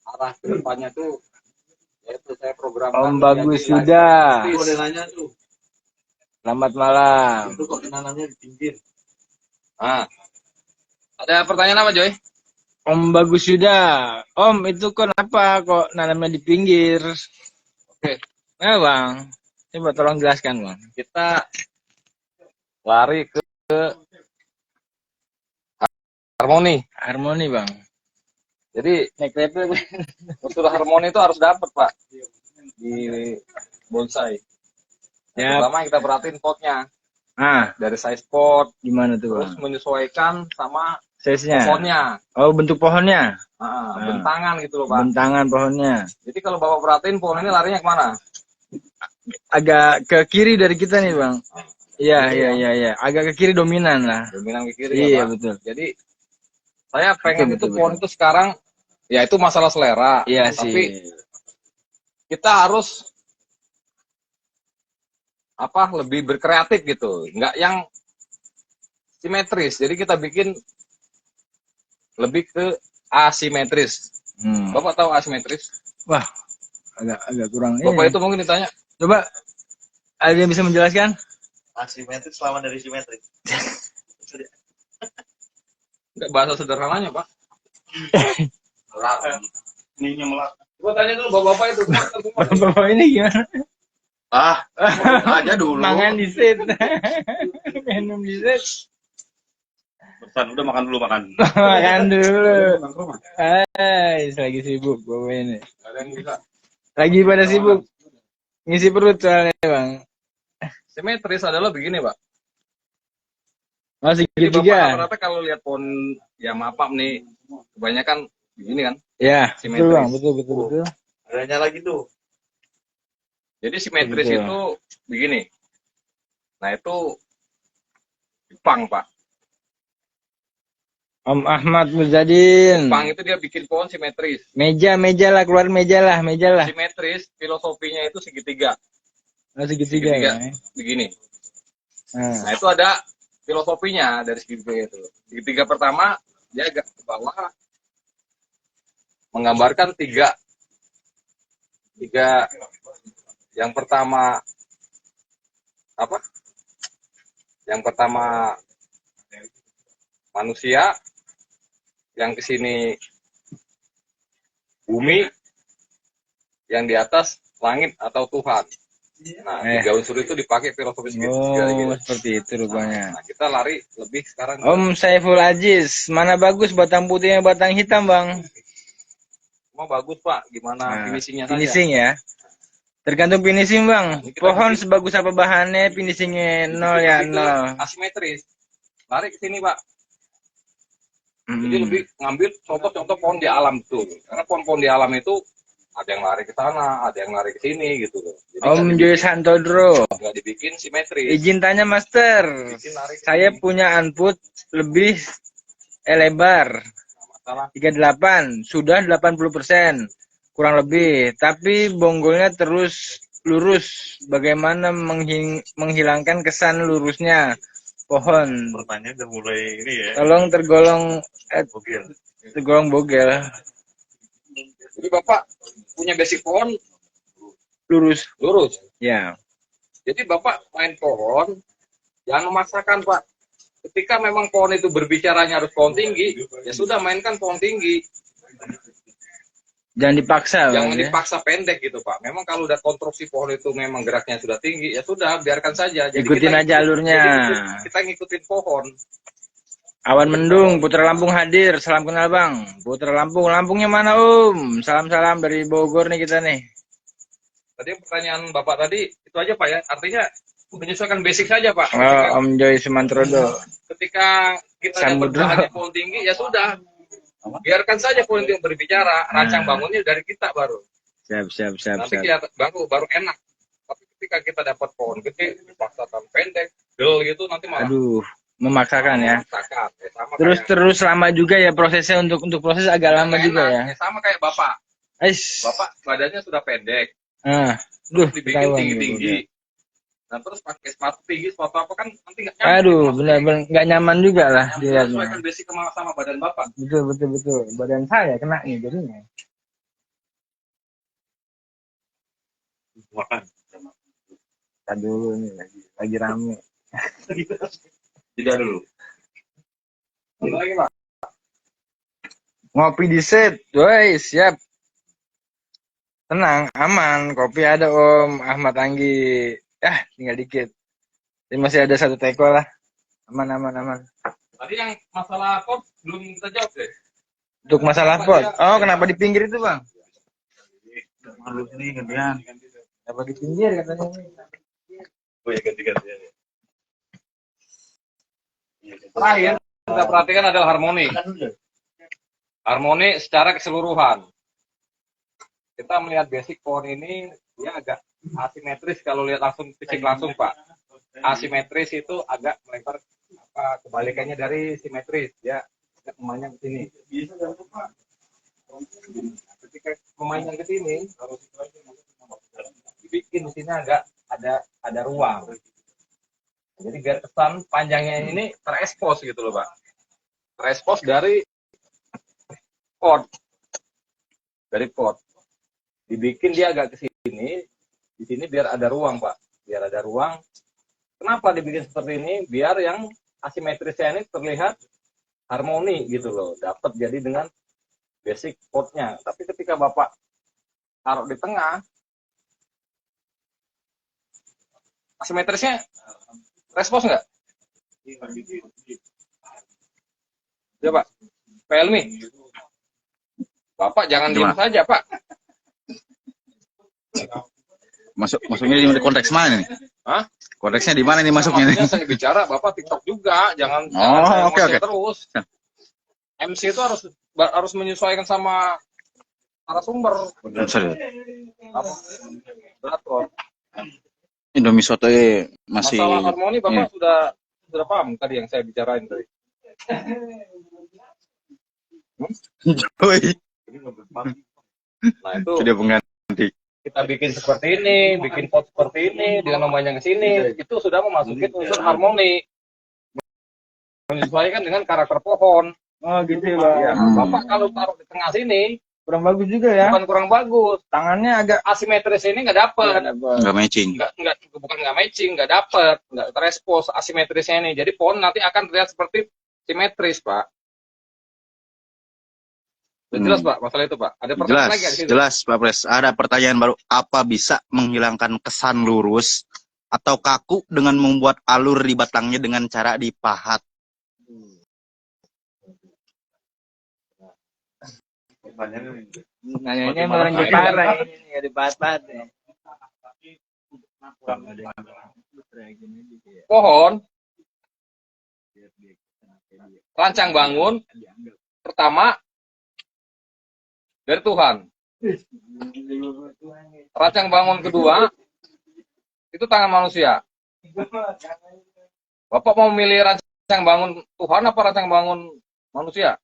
arah ke depannya tuh yaitu saya programkan Om Bagus menjadi sudah. lifestyle artist. Boleh nanya tuh. Selamat malam. Itu kok nanamnya di pinggir. Ah. Ada pertanyaan apa, Joy? Om Bagus sudah. Om itu kenapa kok nanamnya di pinggir? Oke. Nah bang, coba tolong jelaskan bang. Kita lari ke harmoni. Harmoni bang. Jadi Naik level. unsur harmoni itu harus dapat, Pak, di bonsai. Ya. Pertama kita perhatiin potnya. Ah, Dari size pot, gimana tuh terus bang? menyesuaikan sama Size-nya. pohonnya. Oh bentuk pohonnya. Bentangan gitu loh, Pak. Bentangan pohonnya. Jadi kalau Bapak perhatiin pohon ini larinya kemana? Agak ke kiri dari kita nih bang. Iya. Agak ke kiri dominan lah. Dominan ke kiri, Iya ya, Pak. betul. Jadi saya pengen Betul, itu pohon itu sekarang, ya itu masalah selera. Iya Tapi sih. kita harus lebih berkreatif gitu, nggak yang simetris. Jadi kita bikin lebih ke asimetris. Bapak tahu asimetris? Wah, agak kurang. Bapak ini. itu mungkin ditanya, Coba ada yang bisa menjelaskan? Asimetris lawan dari simetris. nggak bahasa sederhananya, Pak. Ininya melak. Coba tanya dulu bapak-bapak itu. Bapak ini gimana? Aja dulu. Mangan di set. Minum di set. Pesan, udah makan dulu makan. Makan dulu. Lagi sibuk bapak ini. Ada yang bisa. Lagi pada sibuk. Ngisi perut soalnya bang. Simetris adalah begini, Pak. Masih Jadi Bapak segitiga. rata-rata kalau lihat pohon ya maaf nih, kebanyakan begini kan. Ya, betul Simetris. bang, betul. Adanya lagi tuh. Jadi simetris Betul. itu begini. Nah itu Jepang, Pak. Om Ahmad Muzadin. Jepang itu dia bikin pohon simetris. Meja lah, keluar meja lah. Simetris filosofinya itu segitiga. Segitiga. Segitiga. Ya. Begini. Nah, Nah itu ada filosofinya dari segitiga itu. Segitiga pertama dia agak ke bawah menggambarkan tiga. Yang pertama apa? Yang pertama manusia, yang ke sini bumi, yang di atas langit atau Tuhan. Nah, tiga unsur itu dipakai filosofi segitiga gitu. seperti itu rupanya. Nah, kita lari lebih sekarang. Om Saiful Aziz, mana bagus batang putihnya batang hitam bang? Semua bagus, Pak. Gimana finishingnya saja? Finishing ya. Tergantung finishing bang. Ini kita Pohon bikin. sebagus apa bahannya, finishingnya nol ya Itu nol. asimetris. Lari ke sini, Pak. Jadi Hmm. lebih ngambil contoh-contoh pohon di alam tuh. Karena pohon-pohon di alam itu ada yang lari ke sana, ada yang lari ke sini gitu loh. Jadi Om Joy Santodro, nggak dibikin simetris. izin tanya Master. Bikin lari ke Saya sini. punya input lebih lebar. Masalah 38, sudah 80%. Kurang lebih. Tapi bonggolnya terus lurus. Bagaimana menghilangkan kesan lurusnya pohon? Pertanyaan udah mulai ini ya. Tolong Bogel. tergolong bogel. Jadi Bapak punya basic pohon Lurus. lurus. Ya. Jadi Bapak main pohon, jangan memaksakan, Pak. Ketika memang pohon itu berbicaranya harus pohon tinggi, ya sudah mainkan pohon tinggi. Jangan dipaksa. Jangan Bang, ya. dipaksa pendek gitu, Pak. Memang kalau udah konstruksi pohon itu memang geraknya sudah tinggi, ya sudah, biarkan saja. Jadi Ikutin aja alurnya. Kita ngikutin pohon. Awan mendung, Putra Lampung hadir. Salam kenal bang. Putra Lampung, Lampungnya mana om? Salam-salam dari Bogor nih kita nih. Tadi pertanyaan Bapak tadi, itu aja Pak ya. Artinya menyesuaikan basic saja Pak. Oh, Om Joy Sumantrodo. Ketika kita dapat Samudra. bahannya pohon tinggi, ya sudah. Biarkan saja pohon itu berbicara. Rancang bangunnya dari kita baru. Siap. Nanti kita baru enak. Tapi ketika kita dapat pohon gede dipaksakan pendek, del gitu nanti malah Aduh, memaksakan ya. memaksakan. Sama Terus lama juga ya prosesnya, untuk proses agak lama nggak juga enak. ya. Sama kayak bapak. Ais. Bapak badannya sudah pendek, Duh, terus dibikin ketahuan tinggi-tinggi. gitu. Nah terus pakai sepatu tinggi, sepatu apa kan nanti nggak Aduh, nyaman. benar-benar nggak nyaman juga lah dilihatnya. Menyesuaikan basic sama badan bapak. Betul. Badan saya kena nih jadinya. Makan. Kita dulu nih lagi rame. Tidak dulu. Apa lagi pak? Ngopi di set, woi siap. Tenang, aman. Kopi ada Om Ahmad Anggi. Tinggal dikit. Ini masih ada 1 teko lah. Aman. Tadi yang masalah pot belum kita jawab deh. Untuk masalah pot. Oh, kenapa di pinggir itu, Bang? Malu ini gantian. Kenapa di pinggir katanya? Oh ya ganti-gantian. Terakhir kita perhatikan adalah harmoni. Harmoni secara keseluruhan. Kita melihat basic pohon ini dia agak asimetris kalau lihat langsung fisik langsung Pak. Asimetris itu agak melebar kebalikannya dari simetris ya, agak memanjang ke sini. Ketika memanjang ke sini dibikin di sini agak ada ruang. Jadi biar kesan panjangnya ini terekspos gitu loh Pak. Terekspos dari pot. Dibikin dia agak ke sini, di sini biar ada ruang Pak, biar ada ruang. Kenapa dibikin seperti ini? Biar yang asimetrisnya ini terlihat harmoni gitu loh, dapat jadi dengan basic potnya. Tapi ketika Bapak taruh di tengah, asimetrisnya respons nggak? Ya Pak, Pak Elmi, Bapak jangan diam saja Pak. Masuknya di konteks mana nih? Hah? Konteksnya di mana nih masuknya nih? Maksudnya saya bicara, Bapak TikTok juga, jangan oke. terus. MC itu harus menyesuaikan sama narasumber. Sorry. Berat kok. Indomie soto masih Masalah harmoni Bapak sudah paham tadi yang saya bicarain tadi. Woi, Nah itu sudah pengganti. kita bikin seperti ini, bikin pot seperti ini dengan memanjang ke sini, itu sudah memasuki unsur harmoni, menyesuaikan dengan karakter pohon. Oh, gitu ya, Bang. Ya, Bapak kalau taruh di tengah sini Kurang bagus juga ya. bukan kurang bagus, Tangannya agak asimetris ini nggak dapet, Nggak matching. bukan nggak matching, nggak dapet, nggak terespons asimetrisnya ini. Jadi pohon nanti akan terlihat seperti simetris, Pak. Udah jelas Pak, masalah itu Pak. Ada pertanyaan lagi di situ? Jelas Pak Pres. Ada pertanyaan baru. Apa bisa menghilangkan kesan lurus atau kaku dengan membuat alur di batangnya dengan cara dipahat? nanyanya orang Jepara ini nggak dipahat-pahat ya. Pohon rancang bangun pertama dari Tuhan. Rancang bangun kedua itu tangan manusia. Bapak mau milih rancang bangun Tuhan apa rancang bangun manusia?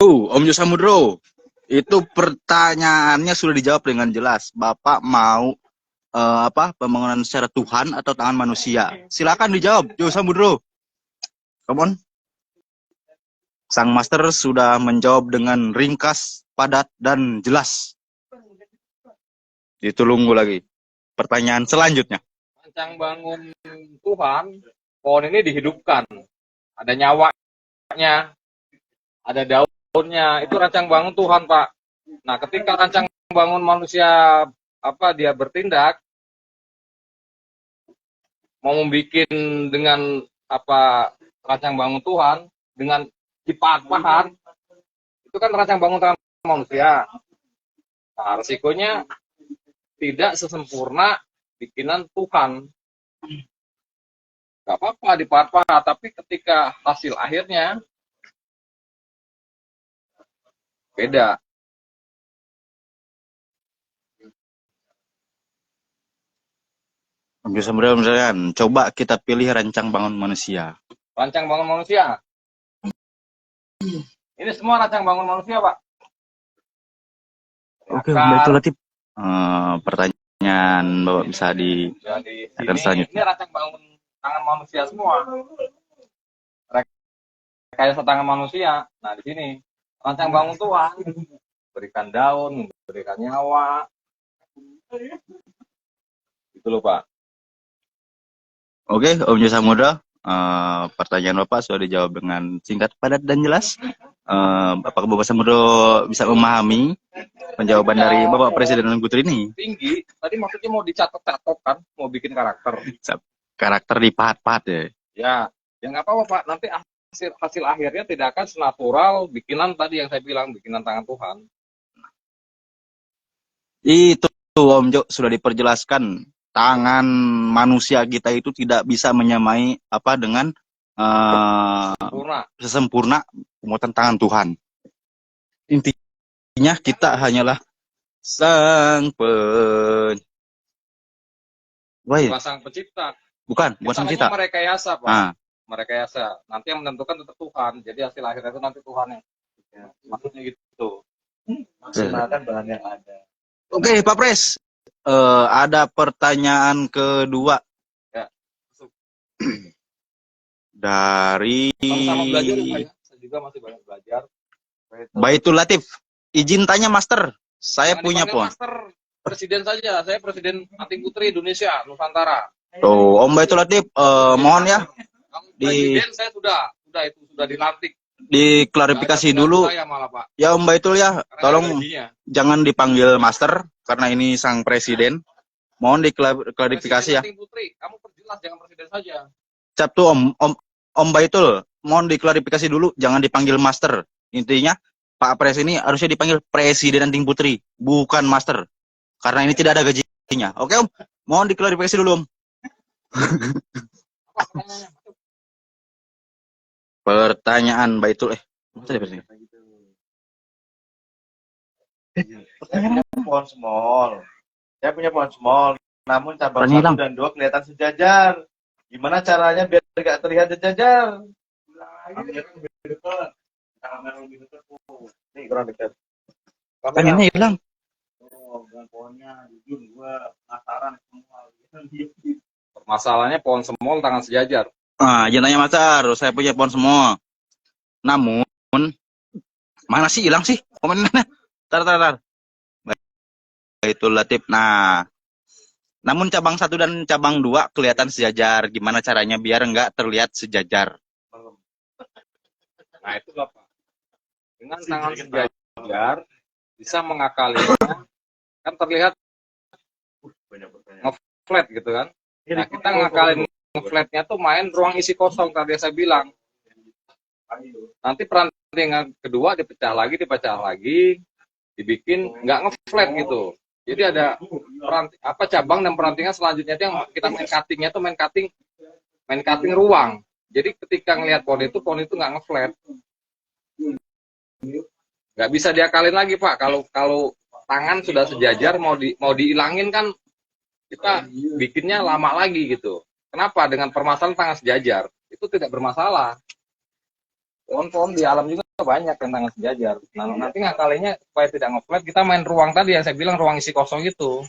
Om Jo Samudro, itu pertanyaannya sudah dijawab dengan jelas. Bapak mau pembangunan secara Tuhan atau tangan manusia? Silakan dijawab, Jo Samudro. Come on. Sang Master sudah menjawab dengan ringkas, padat, dan jelas. Ditunggu lagi. Pertanyaan selanjutnya. Rancang bangun Tuhan, pohon ini dihidupkan. Ada nyawanya, ada daunnya. Itu rancang bangun Tuhan, Pak. Nah, ketika rancang bangun manusia dia bertindak mau membuat dengan rancang bangun Tuhan dengan dipahat-pahat, itu kan rancang bangun tangan manusia. Nah, resikonya tidak sesempurna bikinan Tuhan. Gak apa-apa dipahat-pahat, tapi ketika hasil akhirnya beda. Om Jo Samudro misalkan, coba kita pilih rancang bangun manusia. Rancang bangun manusia. Ini semua rancang bangun manusia, Pak. Oke, Om Latif. Pertanyaan Bapak bisa Jadi akan sini selanjutnya. ini rancang bangun tangan manusia semua. Rekayasa tangan manusia. Nah, di sini rancang bangun Tuhan. Berikan daun, berikan nyawa. Gitu loh, Pak. Oke, Om Jo Samudro. Pertanyaan Bapak sudah dijawab dengan singkat, padat, dan jelas. Apakah Bapak Samudro bisa memahami penjawaban dari Bapak Presiden dan Putri ini? Tinggi. Tadi maksudnya mau dicatat-catat kan, mau bikin karakter. Karakter dipahat-pahat ya. Ya nggak apa-apa, Pak. Nanti hasil akhirnya tidak akan senatural bikinan tadi yang saya bilang, bikinan tangan Tuhan. Itu Om Jo sudah diperjelaskan. Tangan manusia kita itu tidak bisa menyamai apa dengan sesempurna pembuatan tangan Tuhan. Intinya kita hanyalah sang Bukan sang pencipta. bukan sang pencipta. Merekayasa, Pak. Nah, Merekayasa. Nanti yang menentukan tetap Tuhan. Jadi hasil akhirnya itu nanti Tuhan yang maksudnya gitu. Maksimalkan bahan yang ada. Oke, Pak Pres. Ada pertanyaan kedua. Ya. Dari Sama-sama belajar ya, Pak, ya. Saya juga masih banyak belajar. Baitul Latif. Izin tanya, Master. Saya Jangan punya dipanggil pon. Master, presiden saja. Saya presiden anting putri Indonesia, Nusantara. Tuh, Om Baitul Latif, mohon ya Presiden saya sudah dilantik. diklarifikasi dulu. Saya malah, Pak. Ya Om Baitul ya, Karena tolong gajinya. jangan dipanggil Master karena ini sang presiden. Mohon diklarifikasi ya. Anting putri, kamu perjelas jangan presiden saja. Cap tuh Om Baitul, mohon diklarifikasi dulu, jangan dipanggil Master. Intinya Pak Pres ini harusnya dipanggil Presiden Anting Putri, bukan Master. Karena ini tidak ada gajinya. Oke Om, mohon diklarifikasi dulu Om. Apa pertanyaannya? Pertanyaan Baitul Saya punya pohon small. Saya punya pohon small. Namun cabang Pertanyaan 1 dan 2 kelihatan sejajar. Gimana caranya biar tidak terlihat sejajar? Nih kurang dekat. Pertanyaannya hilang. Permasalahannya pohon semol tangan sejajar. Nah, jangan tanya Master, saya punya pohon semua. Namun, mana sih hilang sih komennya? Tar. Baitul Latif. Nah, namun cabang 1 dan cabang 2 kelihatan sejajar. Gimana caranya biar nggak terlihat sejajar? Nah, itu Bapak. Dengan tangan sejajar bisa mengakalinya, kan terlihat nge-flat gitu kan. Nah, kita ngakalin nge-flatnya tuh main ruang isi kosong tadi saya bilang. Nanti perantingan kedua dipecah lagi, dibikin nggak nge-flat gitu. Jadi ada cabang dan perantingan selanjutnya itu yang kita main cuttingnya tuh main cutting ruang. Jadi ketika ngelihat pohon itu nggak nge-flat. Nggak bisa diakalin lagi, Pak. Kalau tangan sudah sejajar mau dihilangin kan kita bikinnya lama lagi gitu. Kenapa? Dengan permasalahan tangan sejajar itu tidak bermasalah. Pohon-pohon di alam juga banyak yang tangan sejajar. Nah, nanti ngakalinya supaya tidak nge-flat kita main ruang tadi yang saya bilang ruang isi kosong itu.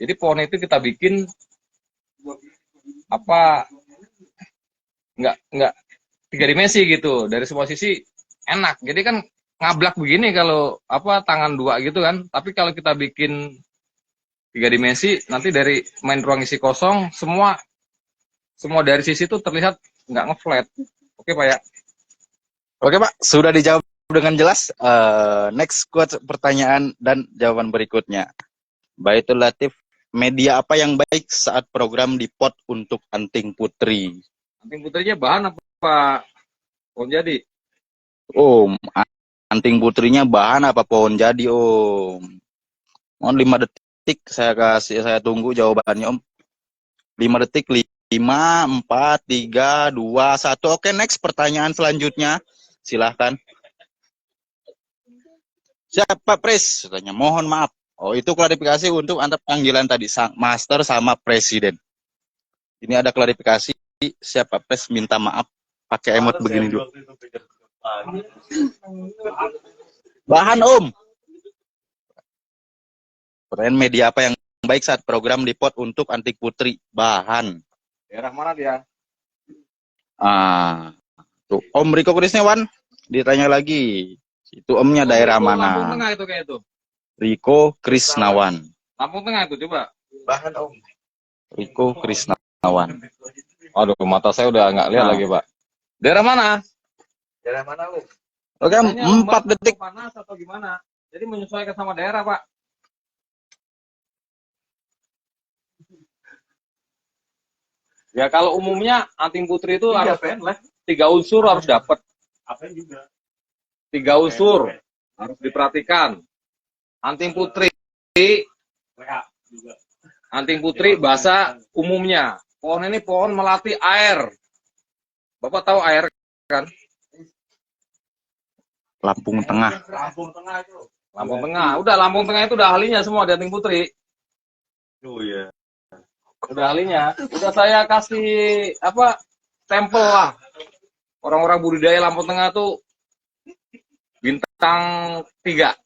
Jadi pohon itu kita bikin nggak 3 dimensi gitu, dari semua sisi enak. Jadi kan ngablak begini kalau tangan 2 gitu kan. Tapi kalau kita bikin 3 dimensi, nanti dari main ruang isi kosong semua dari sisi itu terlihat nggak nge-flat. Oke Pak ya. Oke Pak, sudah dijawab dengan jelas. Next quote pertanyaan dan jawaban berikutnya. Baitul Latif, media apa yang baik saat program dipot untuk Anting Putri? Anting putrinya bahan apa Pak? Pohon jadi. Om, Anting Putrinya bahan apa pohon jadi Om? Mohon 5 detik saya tunggu jawabannya Om. 5 detik, 5, 4, 3, 2, 1. Oke, next pertanyaan selanjutnya. Silahkan. Siapa Pres? Tanya, mohon maaf. Oh, itu klarifikasi untuk antar panggilan tadi, master sama presiden. Ini ada klarifikasi, siapa pres minta maaf pakai emot begini dulu. Bahan Om. Pertanyaan media apa yang baik saat program dipot untuk Antik Putri? Bahan. Daerah mana dia? Tuh Om Riko Krisnawan ditanya lagi. Itu Omnya daerah Lampung mana? Tengah itu kayak itu. Riko Krisnawan. Lampung Tengah itu coba. Bahan Om. Riko Krisnawan. Aduh, mata saya udah nggak lihat lagi, Pak. Daerah mana? Daerah mana Om? Oke, Biasanya 4 lembab detik. atau panas atau gimana? Jadi menyesuaikan sama daerah, Pak. Ya kalau umumnya Anting Putri itu harus 3 unsur harus dapat. Apa juga? 3 unsur harus diperhatikan. Anting Putri, Anting Putri bahasa umumnya. Pohon ini pohon melati air. Bapak tahu air kan? Lampung Tengah. Lampung Tengah itu. Lampung Tengah. Udah Lampung Tengah itu udah ahlinya semua di Anting Putri. Oh iya. Udah ahlinya. Udah saya kasih apa? Stempel lah. Orang-orang budidaya Lampung Tengah tuh bintang 3.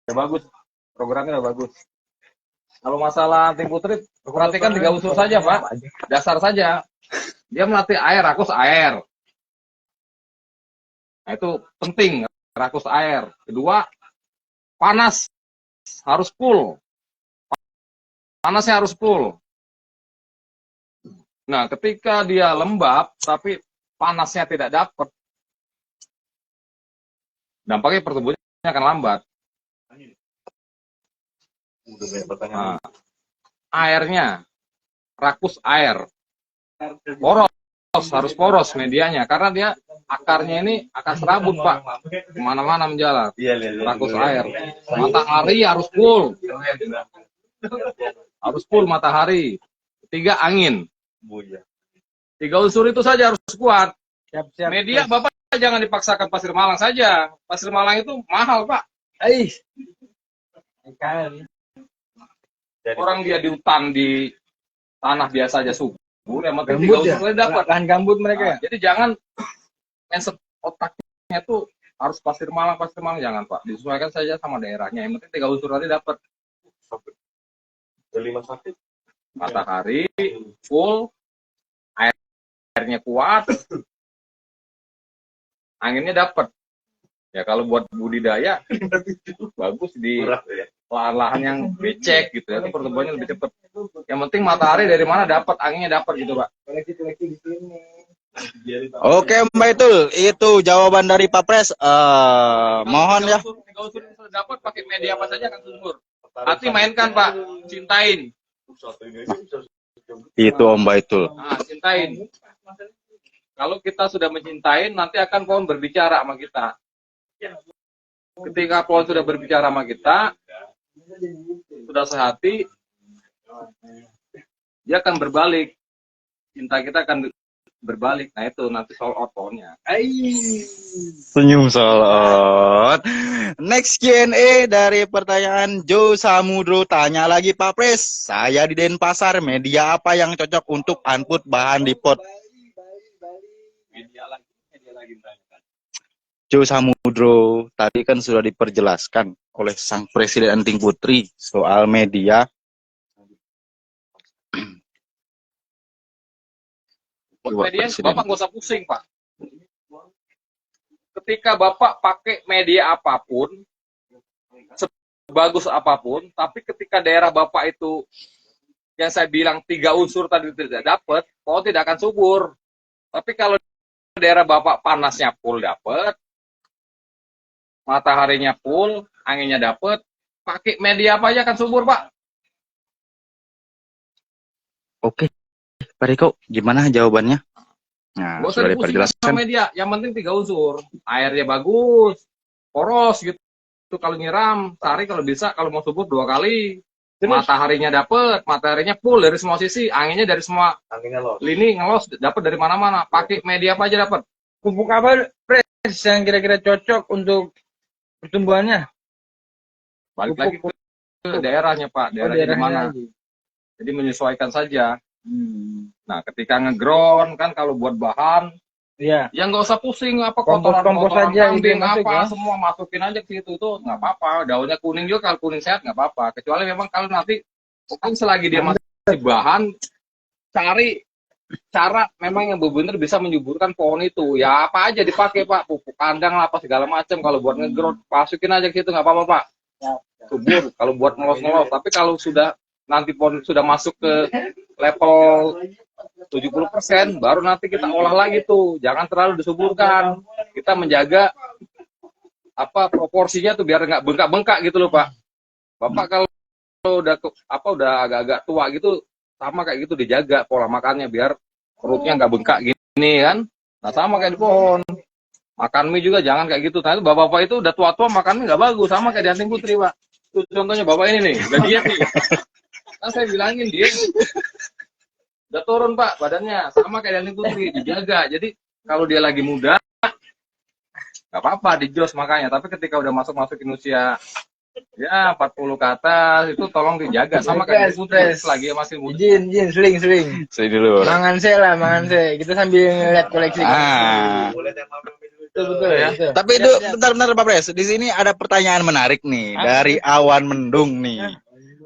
Udah bagus. Programnya udah bagus. Kalau masalah Anting Putri, perhatikan 3 unsur saja, Pak. Dasar saja. Dia melatih air, rakus air. Nah, itu penting, rakus air. Kedua, panas. Harus full. Panasnya harus full. Nah, ketika dia lembab, tapi panasnya tidak dapat, dampaknya pertumbuhannya akan lambat. Udah banyak pertanyaan. Nah, airnya, rakus air. Poros, harus poros medianya. Karena dia akarnya ini akar serabut, Pak. Kemana-mana menjalar. Iya, lihat. Rakus air. Matahari harus full. Harus full matahari. 3 angin. Bu ya. 3 unsur itu saja harus kuat. Siap-siap. Media Bapak jangan dipaksakan Pasir Malang saja. Pasir Malang itu mahal, Pak. Orang dia di hutan, di tanah biasa aja subur, yang penting 3 unsur saja dapat. Lahan gambut mereka ya. Jadi jangan mindset otaknya itu harus Pasir Malang, jangan, Pak. Disesuaikan saja sama daerahnya. Yang penting 3 unsur tadi dapat. Dari 5 sakit. Matahari full, airnya kuat, anginnya dapat. Ya kalau buat budidaya bagus di lahan-lahan yang becek gitu ya, itu pertumbuhannya lebih cepat. Yang penting matahari dari mana dapat, anginnya dapat gitu, Pak. Oke, Mbak Itul, itu jawaban dari Pak Pres. Mohon ya. 3 unsur yang sudah dapat pakai media apa saja akan subur. Hati mainkan, Pak, cintain. Itu Om Mbak Itul. Nah, cintain. Kalau kita sudah mencintai, nanti akan pohon berbicara sama kita. Ketika pohon sudah berbicara sama kita, sudah sehati, dia akan berbalik. Cinta kita akan berbalik. Nah itu nanti soal out pohonnya. Senyum solot. Next Q&A dari pertanyaan Joe Samudro. Tanya lagi Pak Pres, saya di Denpasar, media apa yang cocok untuk input bahan di pot? Media lagi ditanyakan. Joe Samudro, tadi kan sudah diperjelaskan oleh Sang Presiden Anting Putri soal media. Media Bapak nggak usah pusing, Pak. Ketika Bapak pakai media apapun, sebagus apapun, tapi ketika daerah Bapak itu yang saya bilang 3 unsur tadi tidak dapat, pohon tidak akan subur. Tapi kalau daerah Bapak panasnya full dapat, mataharinya full, anginnya dapat, pakai media apa aja akan subur, Pak. Oke, Pak Riko, gimana jawabannya? Nah, Gak usah sudah dipusing diperjelaskan. sama media, yang penting 3 unsur. Airnya bagus, poros gitu. Itu kalau nyiram, sehari kalau bisa, kalau mau subur 2 kali. Mataharinya dapat, mataharinya full dari semua sisi, anginnya dari semua Anginnya loh. lini ngelos, dapat dari mana-mana. Pakai media apa aja dapat. Pupuk apa Pres yang kira-kira cocok untuk pertumbuhannya? Balik lagi ke daerahnya Pak, daerahnya di mana. lagi. Jadi menyesuaikan saja. Hmm. Nah, ketika ngeground kan kalau buat bahan, Iya. ya nggak usah pusing apa Kompos-kompos kotoran-kotoran aja itu kambing yang masuk, apa ya. semua masukin aja ke situ tuh nggak apa-apa. Daunnya kuning juga kalau kuning sehat nggak apa-apa. Kecuali memang kalau nanti mungkin selagi dia masih bahan, cari cara memang yang benar-benar bisa menyuburkan pohon itu. Ya apa aja dipakai Pak, pupuk kandang lah apa segala macam. Kalau buat ngegrowth masukin aja ke situ nggak apa-apa Pak. Subur kalau buat ngelos-ngelos. Tapi kalau sudah nanti pohon sudah masuk ke level 70%, baru nanti kita olah lagi tuh. Jangan terlalu disuburkan. Kita menjaga apa proporsinya tuh biar nggak bengkak-bengkak gitu loh Pak. Bapak kalau udah agak-agak tua gitu sama kayak gitu dijaga pola makannya biar perutnya nggak bengkak gini kan. Nah sama kayak di pohon. Makan mie juga jangan kayak gitu. Nah itu bapak-bapak itu udah tua-tua makan mie nggak bagus, sama kayak di Anting Putri Pak. Tuh contohnya bapak ini nih, udah diet nih. Kan saya bilangin dia udah turun Pak badannya, sama kayak Anting Putri, dijaga. Jadi kalau dia lagi muda nggak apa-apa dijos makanya. Tapi ketika udah masukin usia ya 40 ke atas itu tolong dijaga sama kayak Anting Putri lagi masih muda. Jin, seling. Saya dulu. Mangan saya lah, mangan saya. Kita sambil ngeliat koleksi. Betul ya. Tapi itu bentar-bentar Pak Pres. Di sini ada pertanyaan menarik nih dari Awan Mendung nih.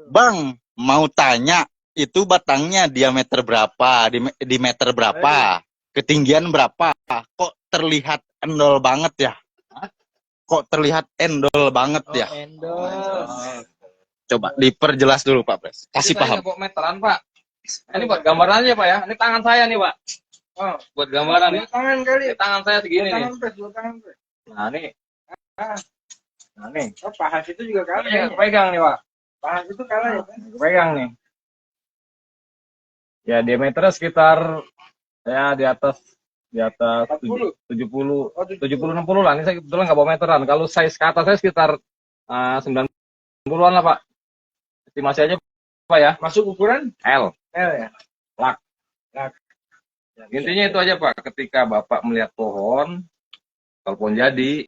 Bang, mau tanya itu batangnya diameter berapa, di meter berapa, ketinggian berapa? Kok terlihat endol banget ya? Kok terlihat endol banget ya? Endol. Coba diperjelas dulu Pak Pres. Kasih Jadi saya paham. nggak bawa meteran Pak. Ini buat gambarannya Pak ya. Ini tangan saya nih Pak. Oh, buat gambaran nih. Tangan kali. Ini tangan saya segini nih. Tangan pres. Nah nih. Nah nih. Oh, pahas itu juga kalah. Ini pegang nih Pak. Pahas itu kalah ya. Pegang nih. Ya diameternya sekitar ya di atas 70 60 lah. Ini saya kebetulan nggak bawa meteran. Kalau size ke atas saya sekitar 90-an lah Pak. Estimasi aja Pak ya. Masuk ukuran L. L ya. Intinya itu aja Pak. Ketika Bapak melihat pohon, kalau pohon jadi,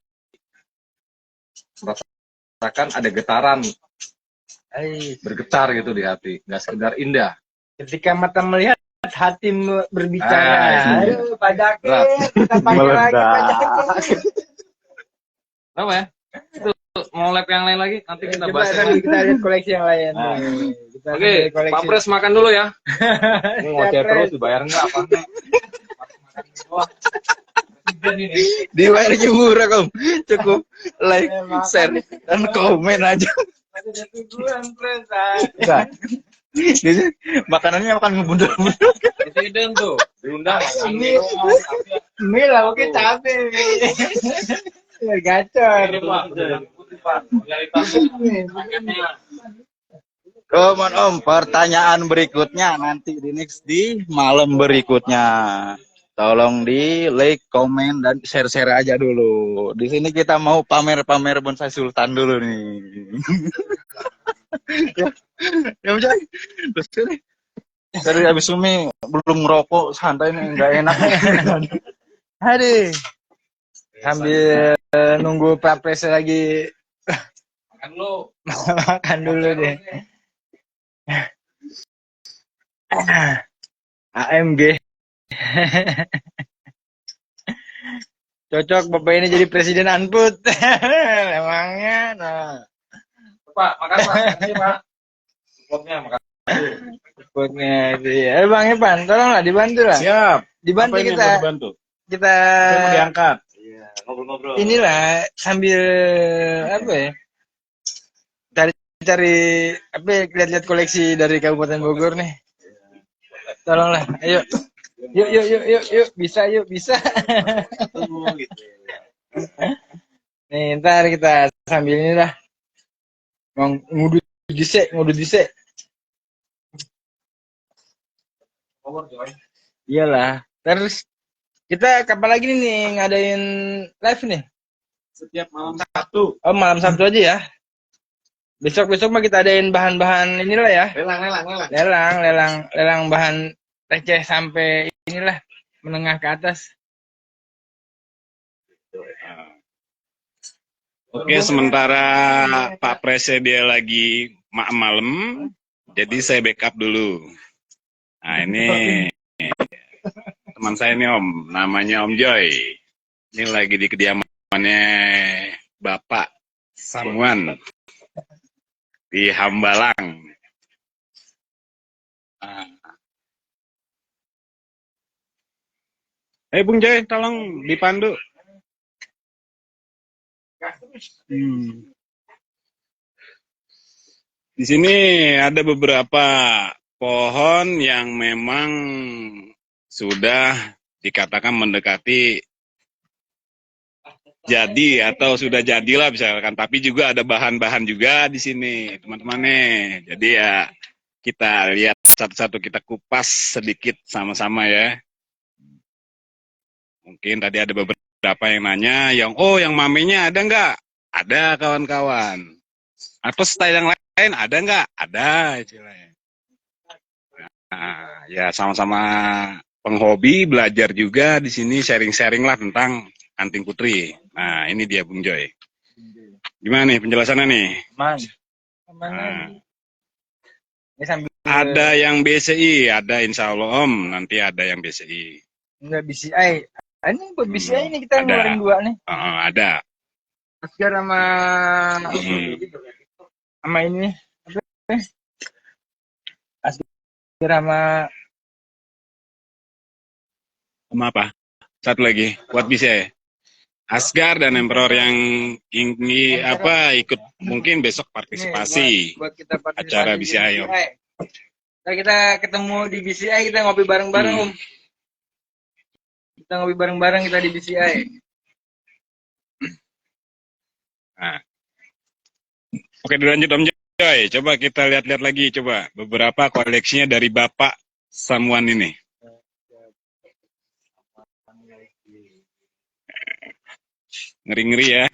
merasakan ada getaran, bergetar gitu di hati. Nggak sekedar indah. Ketika mata melihat, hati berbicara. Aduh, pajak Berat. kita pakai lagi pajak. Apa ya? Itu mau lab yang lain lagi? Nanti kita Coba bahas. nanti kita lihat koleksi yang lain. Nah. Kita Oke, lihat koleksi. Pak Pres makan dulu ya. Ini mau Siap, terus Pres. dibayar nggak apa? Dibayar murah Kom. Cukup like, share, dan komen aja. Ada tujuan, Pres. Enggak. Makanannya makan ngebundel-bundel. Presiden tuh diundang. Mie lah, oke capek. Gacor. Ini Pak, Pak. Om, pertanyaan berikutnya nanti di next di malam berikutnya. Tolong di like, komen, dan share-share aja dulu. Di sini kita mau pamer-pamer bonsai sultan dulu nih. Ya udah. Dari habis Umi belum ngerokok, santai nih, nggak enak. Aduh. Sambil nunggu Pak Pres lagi Makan lu. makan dulu deh. AMG. Cocok Bapak ini jadi presiden Anput. Emangnya. Nah, Pak, makan Pak. Makasih Pak. Supportnya makan. Anputnya itu ya. Bang Ipan, tolonglah dibantu lah. Siap. Dibantu Apa ini kita. mau dibantu? Kita Mau diangkat. Iya, ngobrol-ngobrol. inilah sambil apa ya? Cari apa ya, lihat-lihat koleksi dari Kabupaten Bogor nih. Tolonglah, ayo. Yuk, bisa. Nih, ntar kita sambil ini lah. Ngudu dise. Iyalah. Terus kita kapan lagi nih ngadain live nih? Setiap malam Sabtu. Oh, malam Sabtu aja ya. Besok mah kita adain bahan-bahan inilah ya. Lelang bahan receh sampai inilah menengah ke atas. Oke, sementara Pak Presnya dia lagi malam, jadi saya backup dulu. Nah, ini teman saya nih Om, namanya Om Joy. Ini lagi di kediamannya Bapak Samuan di Hambalang. Nah. Bung Joy, tolong dipandu. Di sini ada beberapa pohon yang memang sudah dikatakan mendekati jadi atau sudah jadilah misalkan, tapi juga ada bahan-bahan juga di sini, teman-teman nih. Jadi ya kita lihat satu-satu, kita kupas sedikit sama-sama ya. Mungkin tadi ada beberapa yang nanya, yang mamenya ada nggak? Ada kawan-kawan. Atau style yang lain ada nggak? Ada istilahnya. Nah, ya sama-sama penghobi, belajar juga di sini, sharing-sharing lah tentang anting putri. Nah, ini dia Bung Joy. Gimana nih penjelasannya nih? Nah, Ini sambil ada yang BCI, ada insya Allah Om, nanti ada yang BCI. enggak BCI. Ini buat BCI ini kita Ada. ngeluarin 2 nih. Ada. Askar sama sama ini apa? Askar Sama apa? Satu lagi, buat BCI. Asgar dan Emperor yang ingin ikut mungkin besok partisipasi buat kita acara di BCI Om. Nah, kita ketemu di BCI, kita ngopi bareng-bareng Om. Kita ngopi bareng-bareng kita di BCI. Nah. Oke, dilanjut Om Joy. Coba kita lihat-lihat lagi, coba beberapa koleksinya dari Bapak Samuan ini. Ngeri-ngeri ya.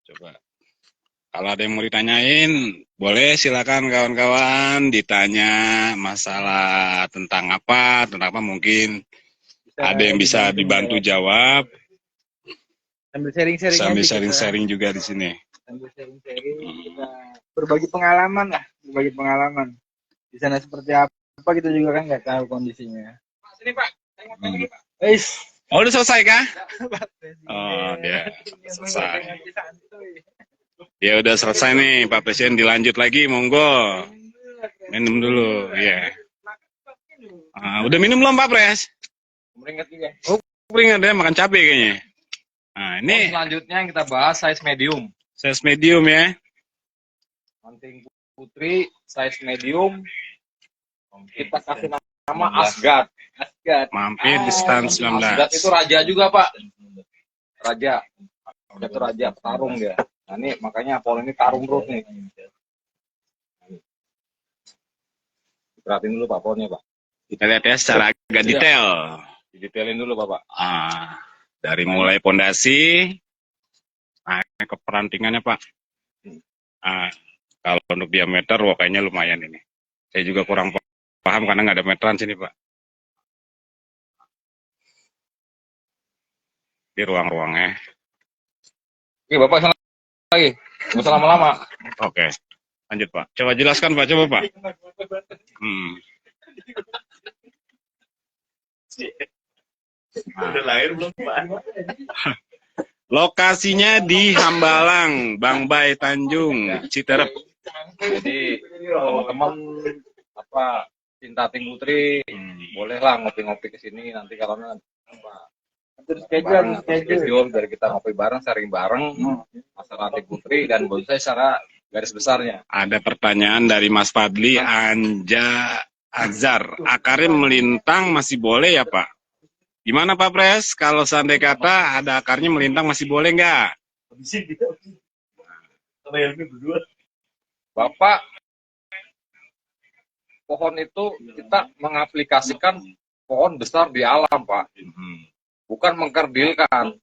Coba. Kalau ada yang mau ditanyain, boleh silakan kawan-kawan ditanya masalah tentang apa mungkin ada yang bisa dibantu jawab. Sambil sharing-sharing Sambil aja sharing-sharing juga di sini. Sambil sharing-sharing kita berbagi pengalaman lah, berbagi pengalaman. Di sana seperti apa kita juga kan nggak tahu kondisinya. Sini Pak, saya mau tanya Pak. Oh, udah selesai kah? Oh, dia selesai. Ya udah selesai nih Pak Presiden, dilanjut lagi monggo. Minum dulu, ya. Udah minum belum Pak Pres? Meringat juga. Oh, ingat ya makan cabai kayaknya. Nah, ini Selanjutnya yang kita bahas size medium. size medium ya. Anting putri size medium. Kita kasih nama Asgard. Mampir di stand 19. Asgard itu raja juga Pak. Raja. Dia itu raja, tarung dia. Nah ini makanya Apollo ini tarung terus nih. Perhatiin dulu Pak pohonnya Pak. Kita lihat ya secara agak detail. Didetailin dulu Bapak. Dari mulai pondasi ke perantingannya Pak. Kalau untuk diameter kayaknya lumayan ini. Saya juga kurang paham karena nggak ada meteran sini Pak. Di ruang-ruangnya. Oke Bapak sana lagi. Nggak usah lama-lama. Oke. Lanjut Pak. Coba jelaskan Pak. Coba Pak. Udah lahir belum Pak? Lokasinya di Hambalang, Bang Bay Tanjung, Citerep. Jadi teman-teman cinta anting putri bolehlah ngopi-ngopi ke sini nanti kalau schedule dari kita ngopi bareng, sharing bareng masalah anting putri dan bonsai secara garis besarnya. Ada pertanyaan dari Mas Fadli Anja Azhar. Akarnya melintang masih boleh ya Pak? Gimana Pak Pres? Kalau seandainya kata ada akarnya melintang masih boleh nggak? Bapak, pohon itu kita mengaplikasikan pohon besar di alam Pak. Bukan mengkerdilkan,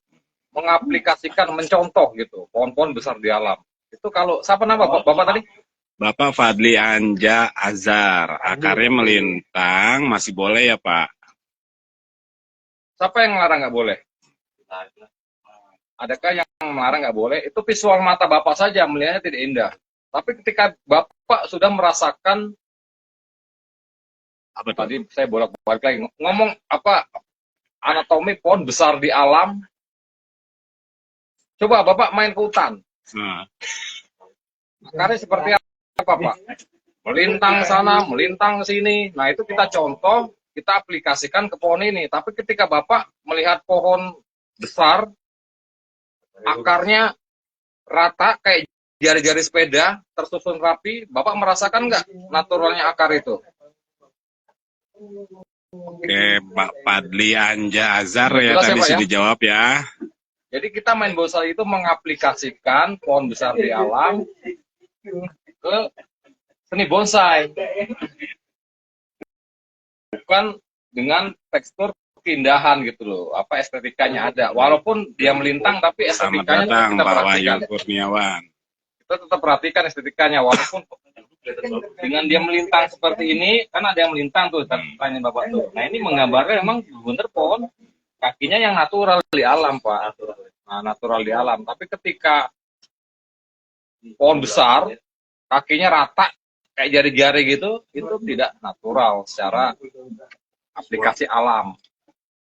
mengaplikasikan, mencontoh gitu, pohon-pohon besar di alam. Itu kalau, siapa nama Bapak tadi? Bapak Fadli Anja Azhar, akarnya melintang masih boleh ya Pak? Siapa yang ngelarang nggak boleh? Adakah yang melarang nggak boleh? Itu visual mata Bapak saja melihatnya tidak indah. Tapi ketika Bapak sudah merasakan, Apa tuh? tadi saya bolak-balik lagi ngomong apa, anatomi pohon besar di alam. Coba Bapak main ke hutan. Nah, Akarnya seperti apa, Pak? Melintang sana, melintang sini. Nah, itu kita contoh, kita aplikasikan ke pohon ini. Tapi ketika Bapak melihat pohon besar, akarnya rata kayak jari-jari sepeda, tersusun rapi, Bapak merasakan nggak naturalnya akar itu? oke, Pak Fadli Anja Azhar ya Jelas ya, tadi Pak, sudah ya? dijawab ya. Jadi kita main bonsai itu mengaplikasikan pohon besar di alam ke seni bonsai. Bukan dengan tekstur keindahan gitu loh, apa estetikanya ada. Walaupun dia melintang tapi Selamat estetikanya tetap datang kita Pak Wahyu perhatikan. Kurniawan. Kita tetap perhatikan estetikanya walaupun dengan dia melintang seperti ini, kan ada yang melintang tuh tanya Bapak tuh. Nah, ini menggambarkan memang benar pohon kakinya yang natural di alam, Pak. Nah, natural di alam. Tapi ketika pohon besar, kakinya rata kayak jari-jari gitu, itu tidak natural secara aplikasi alam.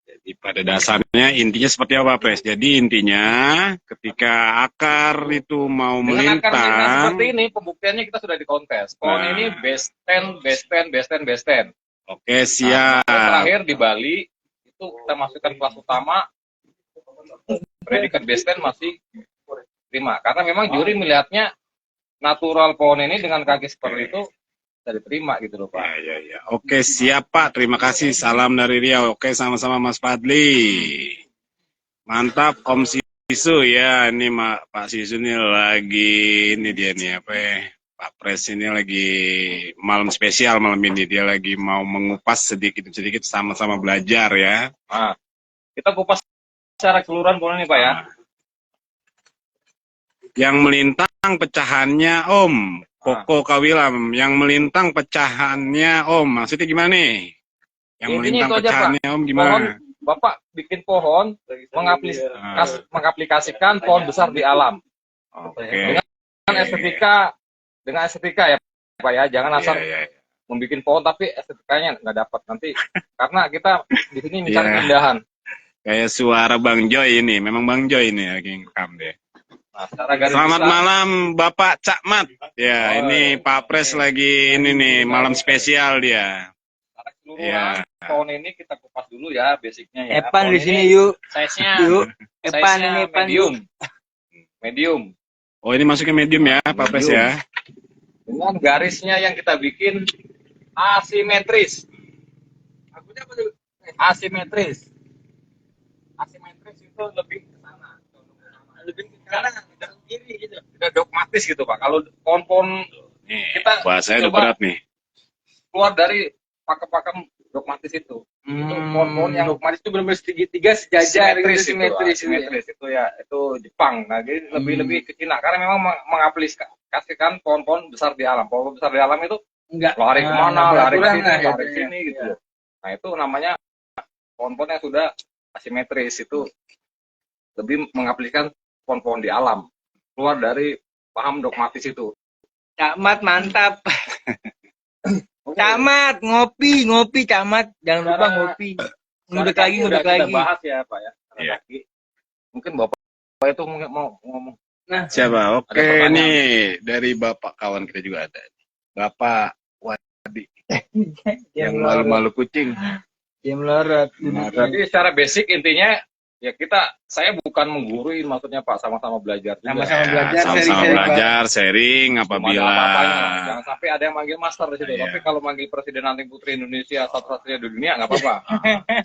Jadi pada dasarnya intinya seperti apa, Pres? Jadi intinya ketika akar itu mau Dengan akar melintang melintang, seperti ini, pembuktiannya kita sudah di kontes. Pohon Nah. ini best 10, best 10, best 10, best 10. oke Nah, siap. terakhir di Bali, itu kita masukkan kelas utama, predikat best 10 masih terima. Karena memang juri melihatnya natural pohon ini dengan kaki seperti itu, bisa diterima gitu loh, Pak. Ya. Oke, siap Pak. Terima kasih. Salam dari Riau. Oke, sama-sama Mas Fadli. Mantap, Om Sisu ya. Ini Pak Sisu ini lagi, ini dia nih apa ya? Pak Pres ini lagi malam spesial malam ini. Dia lagi mau mengupas sedikit-sedikit sama-sama belajar ya. Nah, kita kupas secara keseluruhan pohon ini, Pak ya. Yang melintang pecahannya Om. Koko Kawilam. Yang melintang pecahannya Om. Maksudnya gimana nih? Yang Intinya melintang itu aja, Pak. pecahannya Om gimana? Pohon, Bapak bikin pohon, mengaplikasikan pohon besar di alam. Oke. Dengan estetika ya, Pak ya. Jangan asal Iya. membuat pohon tapi estetikanya nggak dapat nanti. Karena kita di sini mencari Iya. keindahan. Kayak suara Bang Joy ini. Memang Bang Joy ini lagi ngerekam deh. Nah, secara garis Selamat besar, malam Bapak Cakmat. Ya, Oh, ini Pak Pres lagi ini nih malam spesial dia. secara keseluruhan Iya. pohon ini kita kupas dulu ya basicnya ya. Epan Pohon di ini sini yuk. size-nya Yuk. Epan size-nya ini Epan medium. yuk. Medium. Oh, ini masuknya medium ya, Pak Pres ya. Dengan garisnya yang kita bikin asimetris. Asimetris. Asimetris itu lebih ke sana. Lebih ke kanan, tidak kiri gitu. Tidak dogmatis gitu, Pak. Kalau pohon-pohon Nih, Kita bahasanya udah coba- berat nih. keluar dari pakem-pakem dogmatis itu. Itu pohon-pohon yang Dogmatis itu benar-benar segitiga sejajar simetris, gitu, simetris. simetris itu ya, itu Jepang. Nah, jadi lebih ke Cina karena memang mengaplikasikan pohon-pohon besar di alam. Pohon besar di alam itu Enggak. lari kemana, lari ke sini, gitu lari ke ya. sini gitu. Nah, itu namanya pohon-pohon yang sudah asimetris, itu lebih mengaplikasikan pohon-pohon di alam. Keluar dari paham dogmatis itu. Camat mantap. Camat ngopi Camat. Jangan lupa Secara- ngopi. Ngudek lagi. Kita bahas ya, Pak ya. Iya. Lagi. Mungkin Bapak itu mau ngomong. Siapa? Oke, pertanyaan. nih dari Bapak kawan kita juga ada. Bapak Wadi yang malu-malu kucing. Dia melorot. Jadi secara basic intinya ya saya bukan menggurui maksudnya Pak, sama-sama belajar juga. Sama-sama Ya, belajar, sama-sama sharing-sharing, Pak. belajar, sharing Cuma ada apabila apa-apanya. Jangan sampai ada yang manggil master di situ. Iya. Tapi kalau manggil Presiden Anting Putri Indonesia satu-satunya di dunia nggak apa-apa.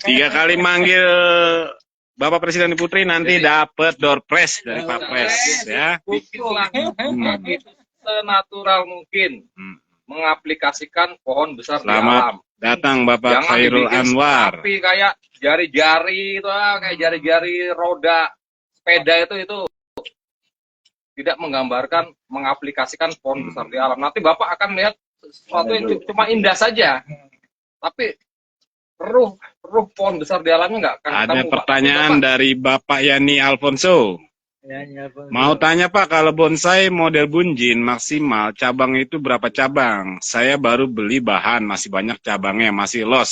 3 kali manggil Bapak Presiden Putri nanti dapat door prize dari Pak Pres ya. Bikinlah itu senatural mungkin Hmm. mengaplikasikan pohon besar di Selamat alam. datang Bapak Jangan Khairul dibikin Anwar. Tapi kayak jari-jari itu kayak jari-jari roda sepeda itu tidak menggambarkan mengaplikasikan pohon besar di alam. Nanti Bapak akan melihat sesuatu yang cuma indah saja. Tapi ruh seluruh pohon besar di alamnya nggak akan Ada ketemu, Pak. pertanyaan Tapi, dari Bapak Yani Alfonso. Ya, nyapa. Mau tanya Pak, kalau bonsai model bunjin maksimal cabang itu berapa cabang? Saya baru beli bahan, masih banyak cabangnya, masih los.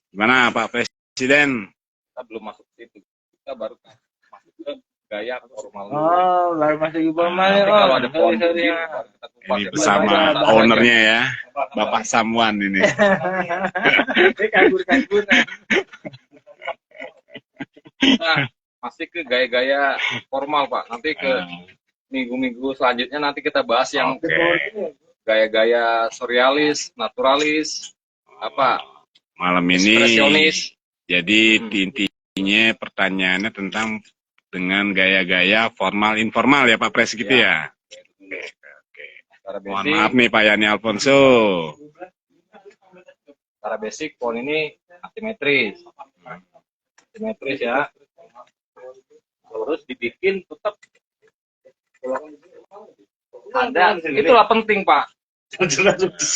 Gimana Pak Presiden? kita belum masuk ke situ. Kita baru masuk ke gaya formal dulu. Oh, baru masuk ke formal ya. Nanti Oh, kalau ada pohon sorry, bunjin, ya. baru kita kupas. Ini Ya, bersama bahan aja. ownernya ya, Bapak Samuan ini. Kabur-kabur. Nah, masih ke gaya-gaya formal, Pak. Nanti ke minggu-minggu selanjutnya nanti kita bahas yang Oke. gaya-gaya surrealis, naturalis, apa, Malam ini, ekspresionis. jadi intinya pertanyaannya tentang dengan gaya-gaya formal informal ya Pak Pres gitu ya. Oke. Secara Mohon basic, maaf nih Pak Yani Alfonso. secara basic pohon ini asimetris. Asimetris ya. Terus dibikin tetap ada, itulah penting Pak.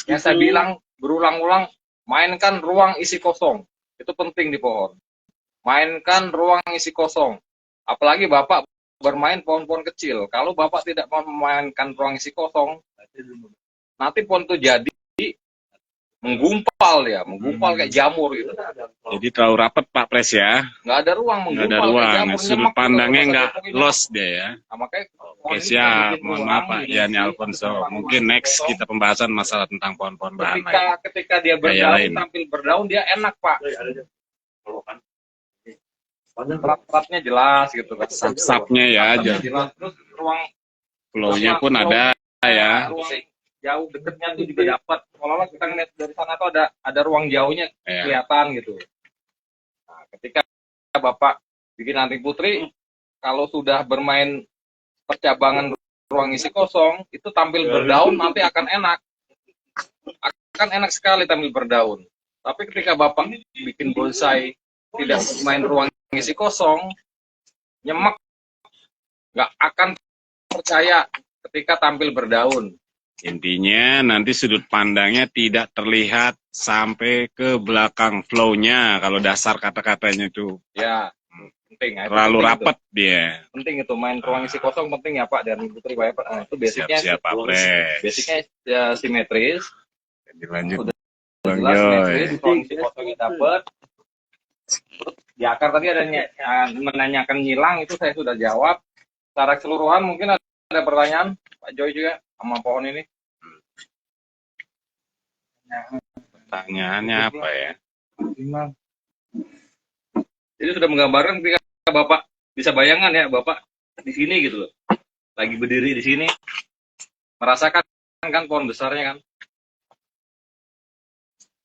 Yang saya bilang berulang-ulang, mainkan ruang isi kosong. Itu penting di pohon. Mainkan ruang isi kosong. Apalagi Bapak bermain pohon-pohon kecil. Kalau Bapak tidak memainkan ruang isi kosong, nanti pohon itu jadi menggumpal ya, menggumpal kayak jamur gitu. Jadi terlalu rapat Pak Pres ya. Nggak ada ruang, Nggak menggumpal ada kayak ruang, jamur. sudut nyemek gitu. pandangnya Kalau nggak kita mungkin los deh ya. Nah, makanya pohon Oke ini kita siap, bikin mohon ruang, maaf Pak bikin Yani isi Alfonso. ruang Mungkin isi next kosong. kita pembahasan masalah tentang pohon-pohon bahan Ketika lain. ketika dia Gaya berdaun, lain. tampil berdaun, dia enak Pak. Rat-ratnya jelas gitu kan. Sap-sapnya ya, Rat-ratnya jelas. Terus ruang flow-nya pun ada ya. ruang jauh deketnya tuh juga dapat. Kalau kita ngeliat dari sana tuh ada ruang jauhnya Ya. kelihatan gitu. Nah, ketika Bapak bikin anting putri, kalau sudah bermain percabangan ruang isi kosong, itu tampil berdaun nanti akan enak. Akan enak sekali tampil berdaun. Tapi ketika Bapak bikin bonsai tidak main ruang isi kosong, nyemek, nggak akan percaya ketika tampil berdaun. Intinya nanti sudut pandangnya tidak terlihat sampai ke belakang flow-nya kalau dasar kata-katanya itu Ya, penting. Nah, itu terlalu penting rapat dia. Itu. Penting itu main ruang isi kosong penting ya Pak dan Putri Pak. Nah, itu basicnya. Siap-siap Pak Pres. Basicnya ya, simetris. Dilanjut Udah Bang jelas Joy. simetris, ruang isi kosongnya dapat. Di akar tadi ada menanyakan nyilang, itu saya sudah jawab. Secara keseluruhan mungkin ada pertanyaan Pak Joy juga sama pohon ini. Pertanyaannya apa ya? Jadi sudah menggambarkan ketika Bapak bisa bayangkan ya Bapak di sini gitu loh. Lagi berdiri di sini merasakan kan pohon besarnya kan.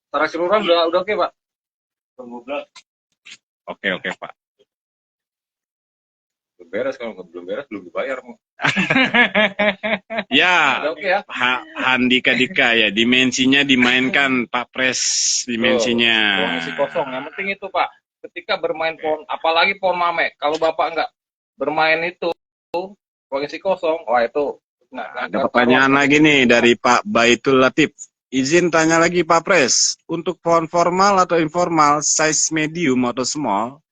Secara keseluruhan udah oke Pak. Oke Pak. Belum beres, kalau belum beres belum dibayar. Ya, Udah oke ya. Handika Dika ya, dimensinya dimainkan Pak Pres, dimensinya. Ruang isi kosong. Yang penting itu Pak. Ketika bermain pohon, apalagi pohon mame, kalau Bapak nggak bermain itu ruang isi kosong, wah itu Ada pertanyaan lagi nih dari Pak Baitul Latif. Izin tanya lagi Pak Pres, untuk pohon formal atau informal, size medium atau small,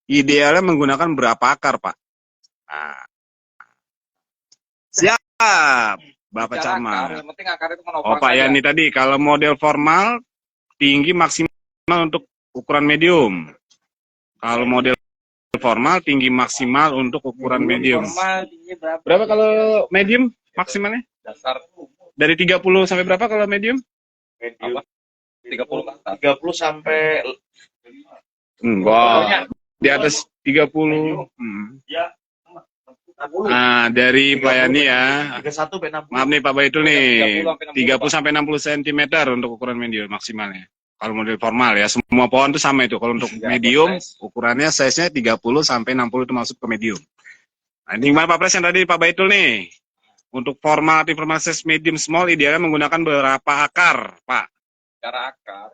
idealnya menggunakan berapa akar Pak? Nah. Siap, Bapak Bicara akar, Camat. yang penting akar itu menopang Oh Pak saja. Yani tadi, kalau model formal, tinggi maksimal untuk ukuran medium. Kalau model formal, tinggi maksimal untuk ukuran medium. Formal tingginya berapa? Berapa kalau medium maksimalnya? Dasar Dari 30 sampai berapa kalau medium? apa? 30 ke atas. 30 sampai Enggak. Di atas 30. Nah, dari Pak Yani ya. 31 sampai 60. Maaf nih Pak Baitul nih. 30 sampai 60 cm untuk ukuran medium maksimalnya. Kalau model formal ya, semua pohon itu sama itu. Kalau untuk Ya, medium, size. ukurannya size-nya 30 sampai 60 itu masuk ke medium. Nah, ini gimana Pak Pres yang tadi Pak Baitul nih? Untuk formal, informal size medium small, idealnya menggunakan berapa akar, Pak? Bicara akar,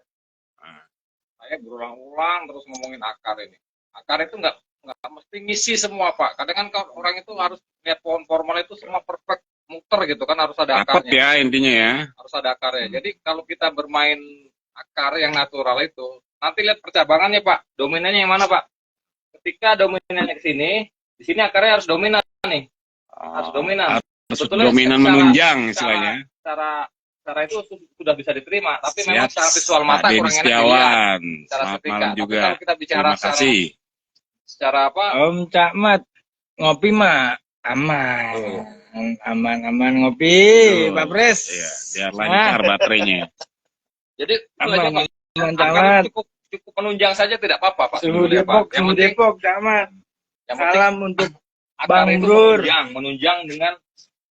saya berulang-ulang terus ngomongin akar ini. Akar itu nggak mesti ngisi semua Pak. Kadang kan kalau orang itu harus lihat pohon formal itu semua perfect muter gitu kan, harus ada Rapat akarnya. ya intinya ya. Harus ada akarnya. Jadi kalau kita bermain akar yang natural itu, nanti lihat percabangannya Pak. Dominannya yang mana Pak? Ketika dominannya ke sini, di sini akarnya harus dominan nih. Harus dominan. Sebetulnya dominan menunjang istilahnya. Cara itu sudah bisa diterima, tapi Siap, memang secara visual mata Pak Denny kurang enak Setiawan. dilihat. Secara Selamat setrika. malam Tapi juga. kalau kita bicara Terima kasih. secara apa? Om Cakmat, ngopi mah aman. Aman ngopi, Betul. Pak Pres. Iya, biar lancar baterainya. Jadi itu aja Aman, Pak. aman Angka Cakmat. cukup penunjang saja tidak apa-apa Pak. Suhu sebetulnya, Pak. Depok, suhu Depok, Cakmat. Yang penting Salam untuk akar Bang itu Dur. menunjang dengan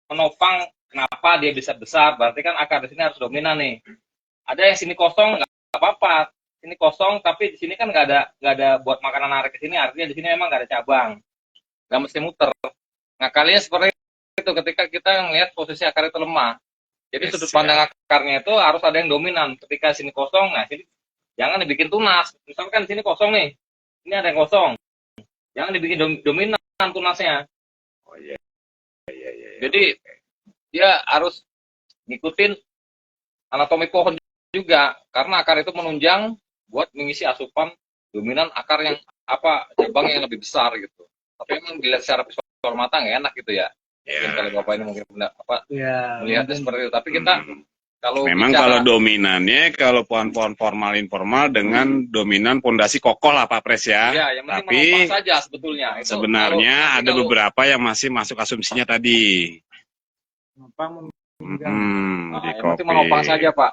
menopang. Kenapa dia bisa besar? Berarti kan akar di sini harus dominan nih. Ada yang sini kosong nggak apa-apa. Sini kosong tapi di sini kan nggak ada buat makanan narik ke sini. Artinya di sini memang nggak ada cabang. Nggak mesti muter. Nah kalian seperti itu ketika kita ngelihat posisi akar itu lemah. Jadi sudut pandang akarnya itu harus ada yang dominan. Ketika sini kosong, nah sini jangan dibikin tunas. Misalkan di sini kosong nih, ini ada yang kosong. Jangan dibikin dominan tunasnya. Oh iya. Jadi dia harus ngikutin anatomi pohon juga karena akar itu menunjang buat mengisi asupan dominan akar yang cabang yang lebih besar gitu. Tapi memang dilihat secara visual mata nggak enak gitu ya. Mungkin kalau bapak ini mungkin melihatnya seperti itu. Tapi kita kalau Memang kalau dominannya kalau pohon-pohon formal informal dengan dominan pondasi kokoh lah Pak Pres ya. Iya, yang penting Tapi menopang saja sebetulnya. Itu sebenarnya ada kalau- beberapa yang masih masuk asumsinya tadi. Nopang Nah, Di yang penting kopi. menopang saja Pak.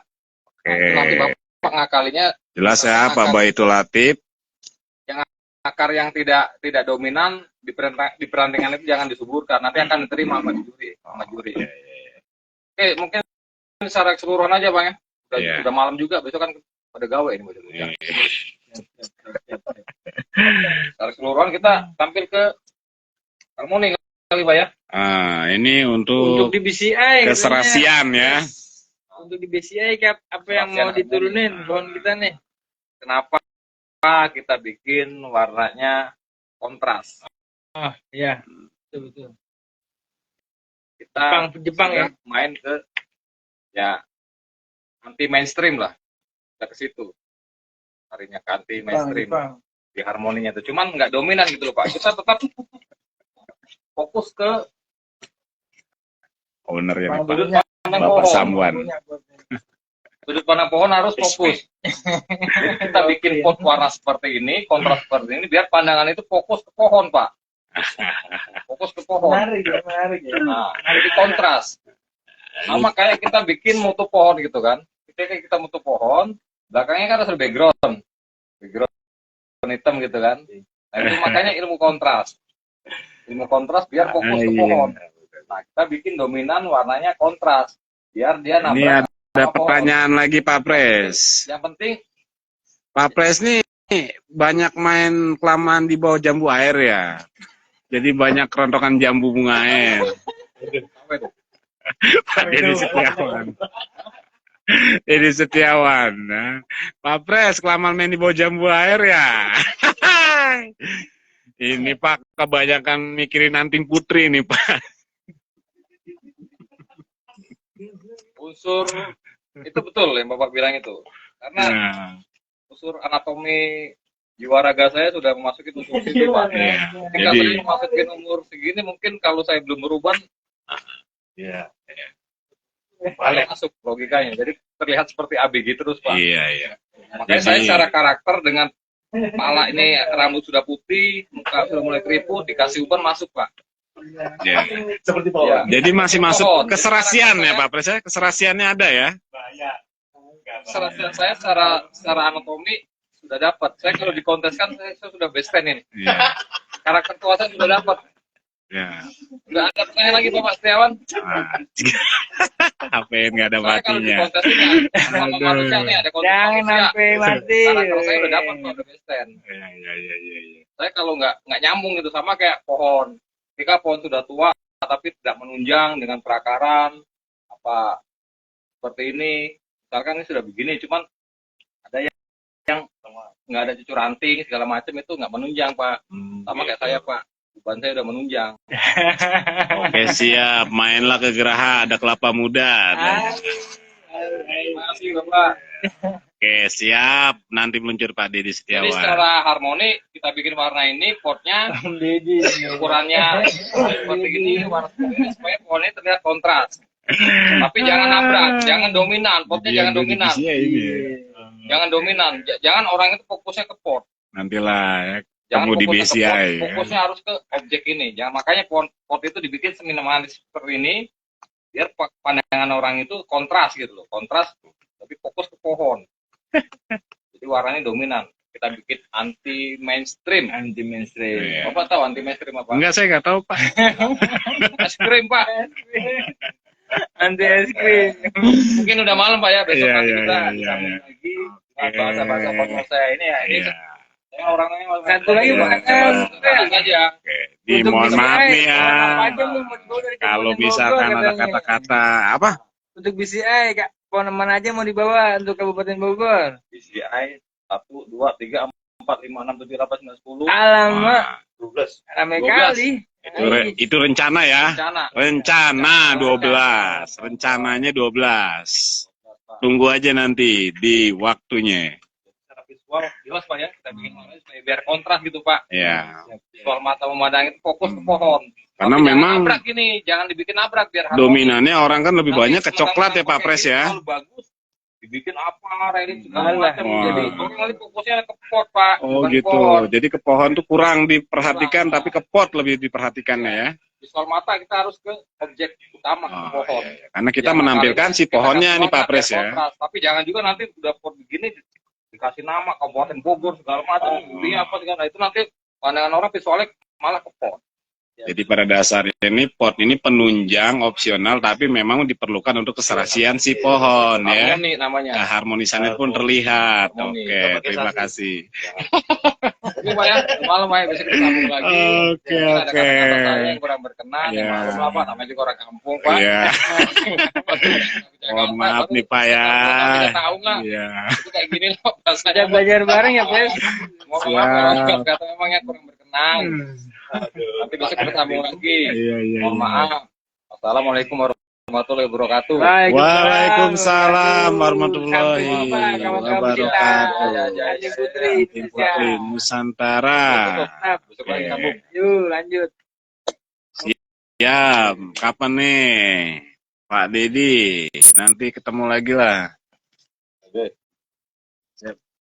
Oke. Nanti bapak ngakalinya Jelas ya Pak Baitul Latif. akar yang tidak dominan di perantingan itu jangan disuburkan. Nanti akan diterima sama juri. Oke, mungkin secara keseluruhan aja Bang ya. Iya. Udah malam juga, besok kan pada gawe ini. Secara keseluruhan kita tampil ke harmoni kali Pak ya. Ini untuk untuk di BCI keserasian ya. Untuk di BCI apa yang mau diturunin pohon kita nih? Kenapa kita bikin warnanya kontras? Oh iya, betul. Kita Jepang ya. main ke ya anti mainstream lah. Kita ke situ. Harinya ke anti mainstream. Di harmoninya itu. Cuman nggak dominan gitu loh Pak. Kita tetap fokus ke Ownernya nih, Pak. sudut pandang Bapak pohon. Sambuan. Sudut pandang pohon harus fokus. Kita bikin pot warna seperti ini, kontras seperti ini, biar pandangan itu fokus ke pohon, Pak. Fokus ke pohon. Menarik ya. Nah, jadi kontras. Sama kayak kita bikin mutu pohon gitu kan. Ketika kita mutu pohon, belakangnya kan harus ada background hitam gitu kan. Nah, itu makanya ilmu kontras. Ilmu kontras biar fokus ke pohon. Nah, kita bikin dominan warnanya kontras. Biar dia Ini nabrak ada sama pohon. pertanyaan lagi Pak Pres. Yang penting Pak Pres nih banyak main kelamaan di bawah jambu air ya. Jadi banyak kerontokan jambu bunga air. apa itu? Pak Denny Setiawan. Denny Setiawan. Nah, Pak Pres kelamaan main di bawah jambu air ya. Ini Pak kebanyakan mikirin anting putri nih Pak. Unsur itu betul yang Bapak bilang itu. Karena Nah, unsur anatomi jiwa raga saya sudah memasuki unsur itu, Pak. ya. Ketika Jadi saya memasuki umur segini, mungkin kalau saya belum berubah, ya, balik masuk logikanya. Jadi terlihat seperti ABG terus, Pak. iya. Makanya Jadi- saya secara karakter dengan kepala ini rambut sudah putih, muka sudah mulai keriput, dikasih uban masuk, Pak. Ya. Seperti Ya. Jadi masih masuk Pohon. keserasian ya Pak Pres ya? Keserasiannya ada ya? Serasian saya secara anatomi sudah dapat. Saya kalau dikonteskan saya sudah best friend ini. Iya. Karakter tua saya sudah dapat. Ya. Udah ada pertanyaan lagi Bapak Setiawan? Apa yang nggak ada Saya kalau matinya? dikontesin sama Aduh. manusia nih ada kontes Jangan manusia. sampai mati. Karakter saya udah dapat Pak, udah best friend. Ya. Saya kalau nggak nyambung gitu sama kayak pohon. Ketika pohon sudah tua tapi tidak menunjang dengan perakaran apa seperti ini. Misalkan ini sudah begini, cuman ada yang nggak ada cucur ranting segala macam itu nggak menunjang Pak. Sama kayak saya Pak, beban saya udah menunjang. Oke siap, mainlah ke Geraha, ada kelapa muda. Terima kasih Bapak. Oke, siap. Nanti meluncur Pak Deddy Jadi Setiawan. secara harmoni kita bikin warna ini potnya ukurannya seperti ini, warna seperti ini supaya pohonnya terlihat kontras. Tapi jangan nabrak, jangan dominan, potnya jangan dominan. Iya, ini. Jangan dominan, jangan orang itu fokusnya ke pot. Nantilah ya. Jangan Kamu di fokusnya ke pot, BCI. fokusnya harus ke objek ini. Jangan, makanya pot itu dibikin seminimalis seperti ini, biar pandangan orang itu kontras gitu loh, kontras, tapi fokus ke pohon. Jadi warnanya dominan. Kita bikin anti mainstream. Anti mainstream. Iya. Bapak tahu anti mainstream apa? Enggak, saya nggak tahu Pak. Es krim Pak. Anti es krim. Mungkin udah malam Pak ya. Besok Iya, nanti iya, kita iya, sambung iya. lagi. Bahasa-bahasa konyol saya ini ya. Ini Iya. saya orangnya Satu lagi, Pak. tenang aja. Oke. Mohon maaf nih ya. Kalau Kalau misalkan ada kata-kata apa? untuk BCI, Kak, pohon mana aja mau dibawa untuk Kabupaten Bogor? BCI 1, 2, 3, 4, 5, 6, 7, 8, 9, 10, Alamak, Wah, 12. ramai 12. kali. itu rencana ya. Rencana. Rencana 12. Rencananya 12. Tunggu aja nanti di waktunya. Secara visual jelas Pak ya. Kita bikin warnanya supaya biar kontras gitu Pak. Ya. Visual mata memandang itu fokus ke pohon. Karena Tapi memang jangan nabrak ini, jangan dibikin nabrak biar harmoni. dominannya orang kan lebih Nanti banyak ke coklat ya Pak pakai Pres ini ya. terlalu bagus, dibikin apa, ready segala Alah. macam. Wah. Jadi orang nanti fokusnya ke pot Pak, Oh bukan ke gitu. pohon. Jadi ke pohon tuh kurang diperhatikan, tapi ke pot lebih diperhatikannya ya. Visual mata kita harus ke objek utama, ke Oh, pohon. iya, iya. Karena kita Jangan menampilkan kali si kita pohonnya kasih nih Pak warna Pres biar ya. kontras. Tapi jangan juga nanti udah pot begini dikasih nama Kabupaten Bogor segala macam, belinya apa segala. Nah, itu nanti pandangan orang visualnya malah ke pot. Jadi pada dasarnya ini pot ini penunjang opsional, tapi memang diperlukan untuk keserasian si pohon ya. Harmoni namanya. Keharmonisannya pun terlihat. Harmoni. Oke, Dapat terima sensasi. kasih. Ini Pak ya, malam Pak ya, besok kita sambung lagi. Oke, Mungkin ada oke. kata-kata saya yang kurang berkenan, Ya. yang maklum lah Pak, namanya juga orang kampung Pak. Iya. Mohon maaf nih Pak ya. Kita tahu lah, Iya. itu kayak gini loh Kita bahasanya. belajar bareng ya, Pres. Mohon maaf kalau Siap. kata memangnya kurang berkenan. Nanti besok kita sambung lagi. Iya, iya. Mohon maaf. Assalamualaikum warahmatullahi wabarakatuh. Waalaikumsalam warahmatullahi Sampai jumpa, kawan-kawan kita. wabarakatuh. Haji Putri Tim Indonesia. Putri Nusantara. Besok lagi Oke. sambung. Yuk, lanjut. Ya, kapan nih Pak Deddy? Nanti ketemu lagi lah. Oke. Siap.